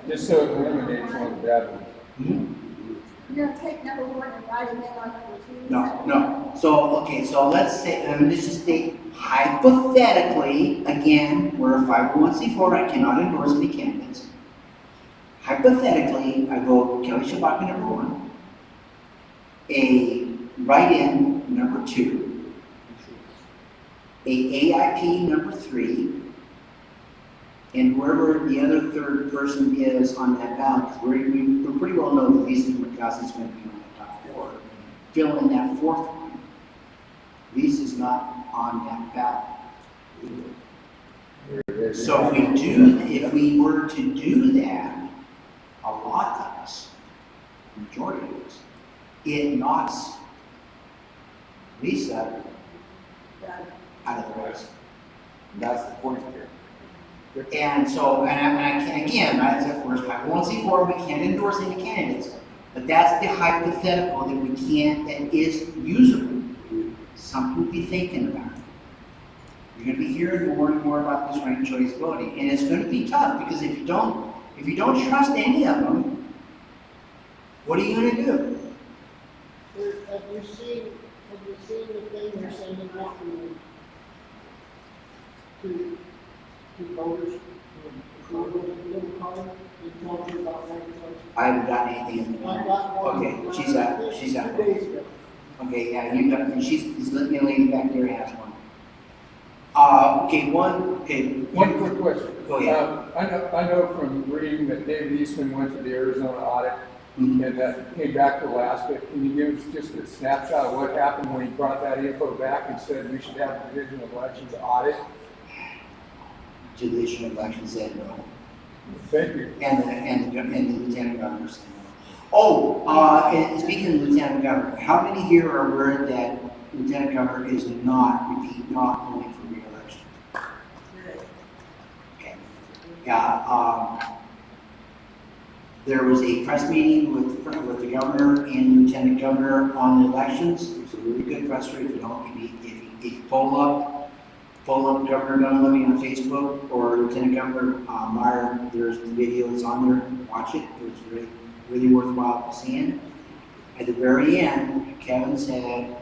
Just so it eliminates one of the bad ones. You're going to take number 1 and write it in on number 2? No. So, okay, so let's say, let's just state hypothetically, again, we're a 501c4, I cannot endorse any candidates. Hypothetically, I vote Kelly Shabaka number 1, a write-in number 2, a AIP number 3, and whoever the other third person is on that ballot, because we pretty well know that Lisa Murkowski is going to be on the top 4. Fill in that 4th one. Lisa's not on that ballot. So if we were to do that, a lot of us, majority of us, it knocks Lisa out of the race. That's the point here. And so, and I can't, again, as of course, I won't see more, we can't endorse any candidates, but that's the hypothetical that we can't, that is usable. Something to be thinking about. You're going to be hearing more and more about this ranked choice voting, and it's going to be tough because if you don't trust any of them, what are you going to do? Have you seen the thing they're saying about to voters, I haven't gotten anything in the mail. Okay, she's out. 2 days ago. Okay, yeah, you got, and she's the lady back there has one. One quick question. Go ahead. I know from reading that David Eastman went to the Arizona audit Mhm. and that came back to Alaska. Can you give us just a snapshot of what happened when he brought that info back and said we should have the Division of Elections audit? Division of Elections said no. Thank you. And the Lieutenant Governor said no. And speaking of Lieutenant Governor, how many here are aware that Lieutenant Governor is not going for re-election? Okay. Yeah, There was a press meeting with the governor and lieutenant governor on the elections. It was a really good press release. If you pull up Governor Dunleavy on Facebook or Lieutenant Governor Meyer, there's the video that's on there. Watch it. It was really, really worthwhile seeing. At the very end, Kevin said,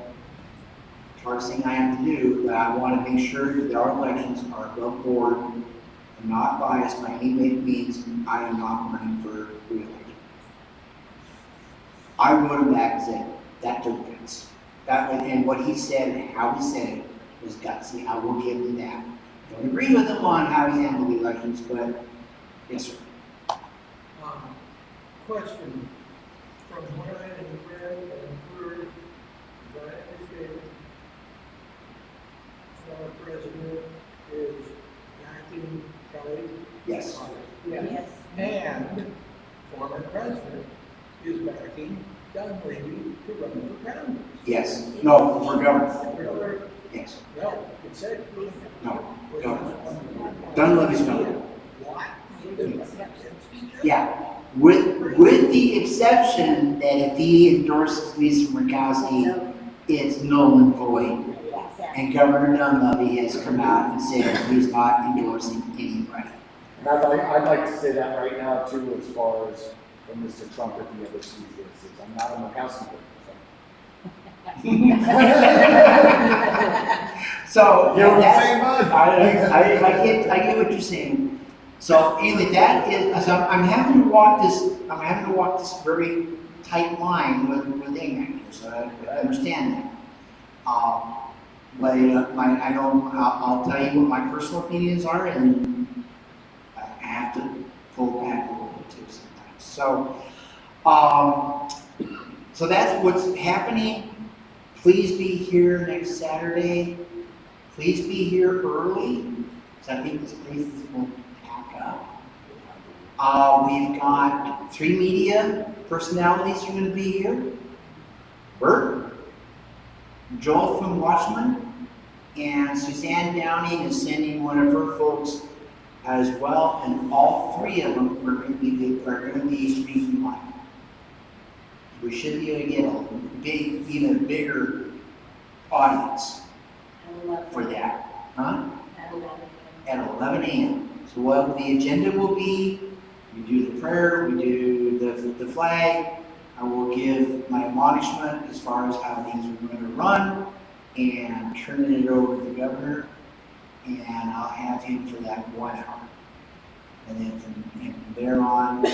"Hardest thing I have to do, but I want to make sure that our elections are above board and not biased by any means. I am not running for re-election." I wrote him back and said, "That took guts." And what he said and how he said it was gutsy. I will give him that. Don't agree with him on how he handled the elections, but yes, sir. Question, from what I have read and heard, as I understand, former president is backing Kelly. Yes. Yes. And former president is backing Dunleavy to run for Congress. Yes. No, for governor. Really? Yes. No, it said. No, governor. Dunleavy's governor. What? Yeah. With the exception that if he endorses Lisa Murkowski, it's null and void. And Governor Dunleavy has come out and said he's not endorsing anybody. And I'd like to say that right now too, as far as when Mr. Trump, if he ever sees this, is I'm not a Murkowski person. So You know what I'm that's- saying, bud? I get what you're saying. So anyway, that is, so I'm having to walk this very tight line with AMAC, so I understand that. But I know, I'll tell you what my personal opinions are, and I have to pull back a little bit too sometimes. So that's what's happening. Please be here next Saturday. Please be here early, because I think this place is going to pack up. We've got 3 media personalities who are going to be here. Bert, Joel from Watchman, and Suzanne Downing is sending one of her folks as well, and all 3 of them are going to be streaming live. We should be able to get even a bigger audience for that, huh? At 11 a.m. So what the agenda will be, we do the prayer, we do the flag, I will give my admonishment as far as how things are going to run, and turning it over to the governor, and I'll have him for that 1 hour. And then from there on,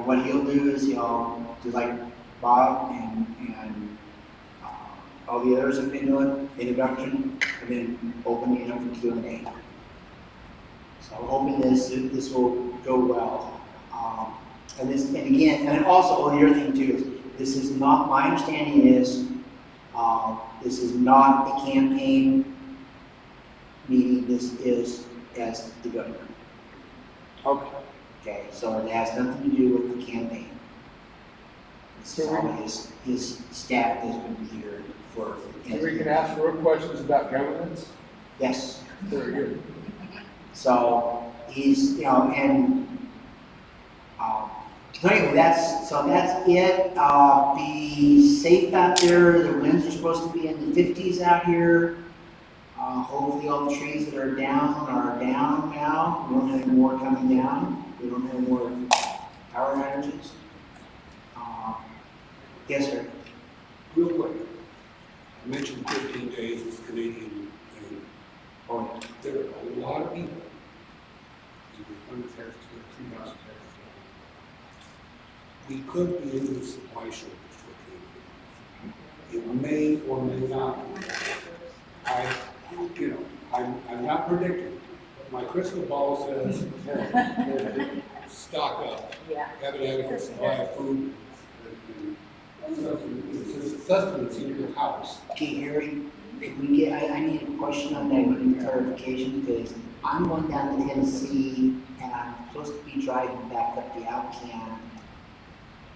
what he'll do is he'll do like Bob and all the others have been doing, introduction, and then opening up for Q&A. So I'm hoping this will go well. And also the other thing too is, this is not, my understanding is, this is not a campaign meeting, this is as the governor. Okay, so it has nothing to do with the campaign. This is all his staff is going to be here for. So we can ask real questions about governance? Yes. Very good. So he's, and so anyway, that's it. Be safe out there. The winds are supposed to be in the 50s out here. Hopefully all the trees that are down now. We don't have any more coming down. We don't have more power outages. Yes, sir. Real quick, I mentioned 15 days of Canadian, and Oh, yeah. there are a lot of people in the unaffected 2,000 hectares. We could be into the supply shortage for Canada. It may or may not. I'm not predicting, but my crystal ball says stock up. Have an adequate supply of food and sustenance in your house. Okay, Harry, I need a question on that, I need clarification, because I'm going down to Tennessee, and I'm supposed to be driving back up the Alcan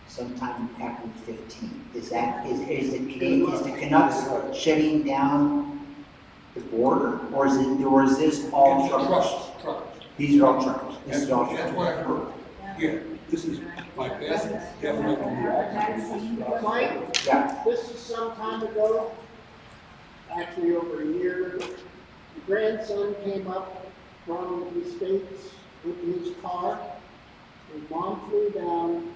sometime after the 15th. Is the Canucks shutting down the border, or is this all truckers? Truckers. These are all truckers. This That's is all what truckers. I've heard. again, this is my best effort. Mike, Yeah. this is some time ago, actually over a year ago. The grandson came up from the States with his car. His mom flew down,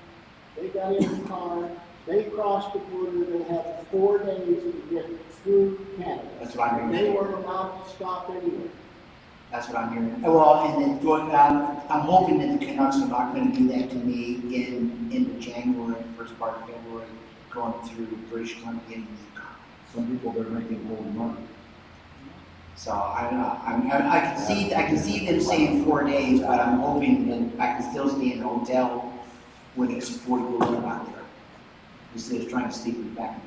they got in the car, they crossed the border, they had 4 days to get through Canada. That's what I'm They hearing. weren't allowed to stop anywhere. That's what I'm hearing. Well, and then going on, I'm hoping that the Canucks are not gonna do that to me into January, first part of February, going through British Columbia and Yukon. Some people, they're making old money. So I don't know, I can see them saying 4 days, but I'm hoping that I can still stay in a hotel when it's 40 below out there. Instead of trying to sleep in the back,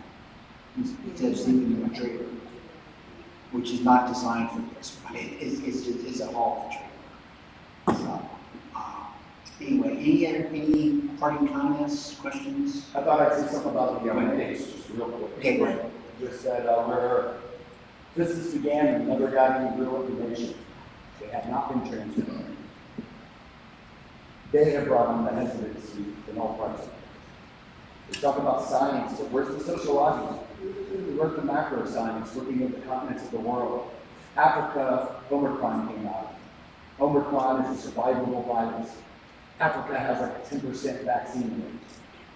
instead of sleeping in my trailer, which is not designed for this, but it's a haul trailer. So, anyway, any parting comments, questions? I thought I'd say something about the dates, just real quick. Okay, go ahead. Just that where business began and never got any real information. They have not been transparent. They have brought on the hesitancy in all parts of it. They talk about science, but where's the sociology? Where's the macro science looking at the continents of the world? Africa, Omicron came out. Omicron is a survivable virus. Africa has like a 10% vaccine rate.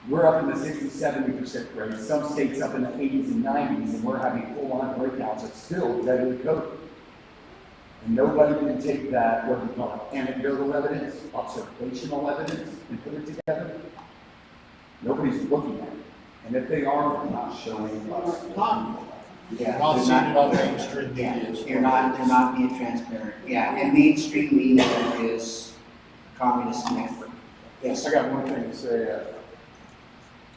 We're up in the 60-70% rate. Some states up in the 80s and 90s, and we're having full-on breakouts of still deadly COVID. And nobody can take that, what we call it, anecdotal evidence, observational evidence, and put it together. Nobody's looking at it. And if they are, they're not showing us. Yeah, Not they're seeing it on not- mainstream media. They're not being transparent. Yeah, and mainstream media is communist network. Yes, I got one thing to say.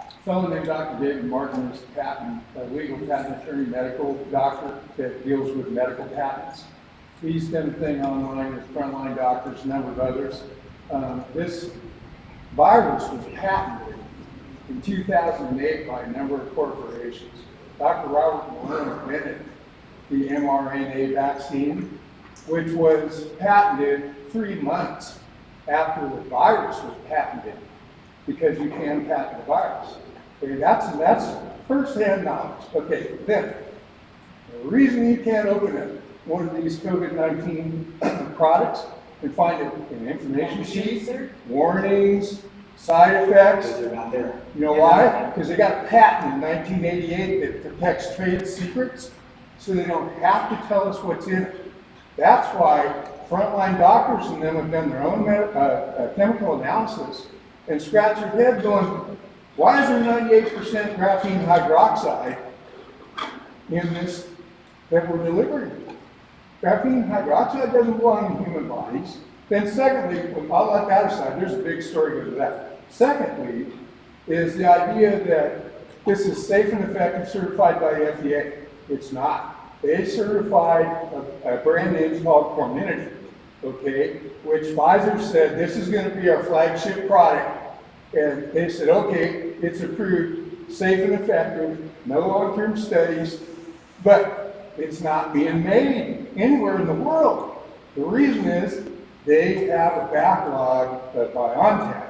A fellow named Dr. David Martin is a legal patent attorney, medical doctor that deals with medical patents. He's done a thing online with Frontline Doctors, a number of others. This virus was patented in 2008 by a number of corporations. Dr. Robert Malone invented the mRNA vaccine, which was patented 3 months after the virus was patented, because you can patent the virus. Okay, that's first-hand knowledge. Okay, then, the reason you can't open one of these COVID-19 products and find it in an information sheet, warnings, side effects. because they're not there. You know why? Because they got a patent in 1988 that protects trade secrets, so they don't have to tell us what's in it. That's why Frontline Doctors and them have done their own chemical analysis and scratch their head going, why is there 98% graphene hydroxide in this that we're delivering? Graphene hydroxide doesn't belong in human bodies. Then secondly, I'll let that aside, there's a big story to that. Secondly, is the idea that this is safe and effective certified by the FDA. It's not. They certified a brand name called Corminity, okay, which Pfizer said this is going to be our flagship product. And they said, okay, it's approved, safe and effective, no long-term studies, but it's not being made anywhere in the world. The reason is they have a backlog of BioNTech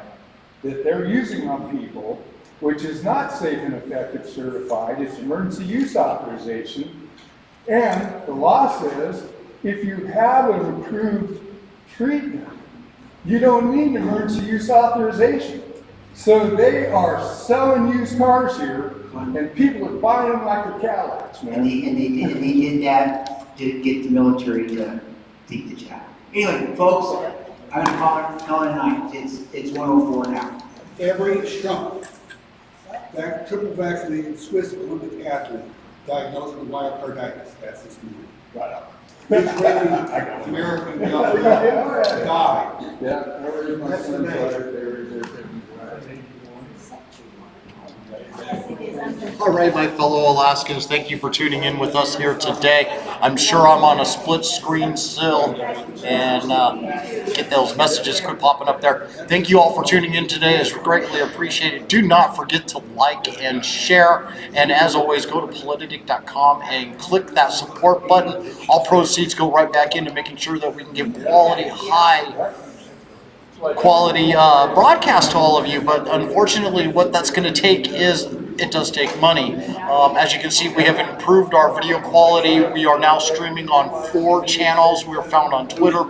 that they're using on people, which is not safe and effective certified. It's emergency use authorization. And the law says if you have an approved treatment, you don't need emergency use authorization. So they are selling used cars here, and people are buying them like they're Cadillacs, man. And they did that to get the military to take the job. Anyway, folks, I'm gonna call it a night. It's 1:04 now. Every Trump, that triple vaccinated Swiss Olympic athlete diagnosed with myocarditis, that's his movie. Right up. American died. Yeah, there's my That's son's amazing. letter there. All right, my fellow Alaskans, thank you for tuning in with us here today. I'm sure I'm on a split screen still, and get those messages quit popping up there. Thank you all for tuning in today. It's greatly appreciated. Do not forget to like and share, and as always, go to Politadick.com and click that support button. All proceeds go right back into making sure that we can give quality, high quality broadcast to all of you, but unfortunately what that's going to take is, it does take money. As you can see, we have improved our video quality. We are now streaming on 4 channels. We are found on Twitter,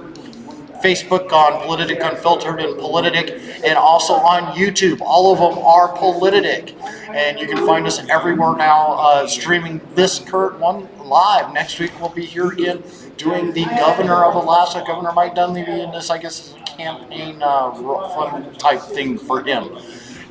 Facebook, on Politadick Unfiltered and Politadick, and also on YouTube. All of them are Politadick. And you can find us everywhere now, streaming this current one live. Next week we'll be here again doing the Governor of Alaska, Governor Mike Dunleavy, and this, I guess, is a campaign fun type thing for him.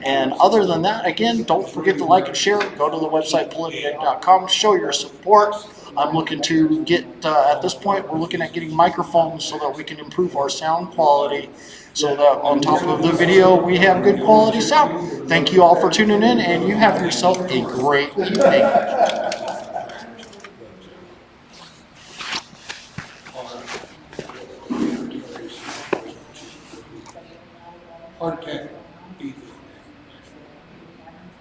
And other than that, again, don't forget to like and share. Go to the website, politadick.com. Show your support. I'm looking to get, at this point, we're looking at getting microphones so that we can improve our sound quality, so that on top of the video, we have good quality sound. Thank you all for tuning in, and you have yourself a great evening.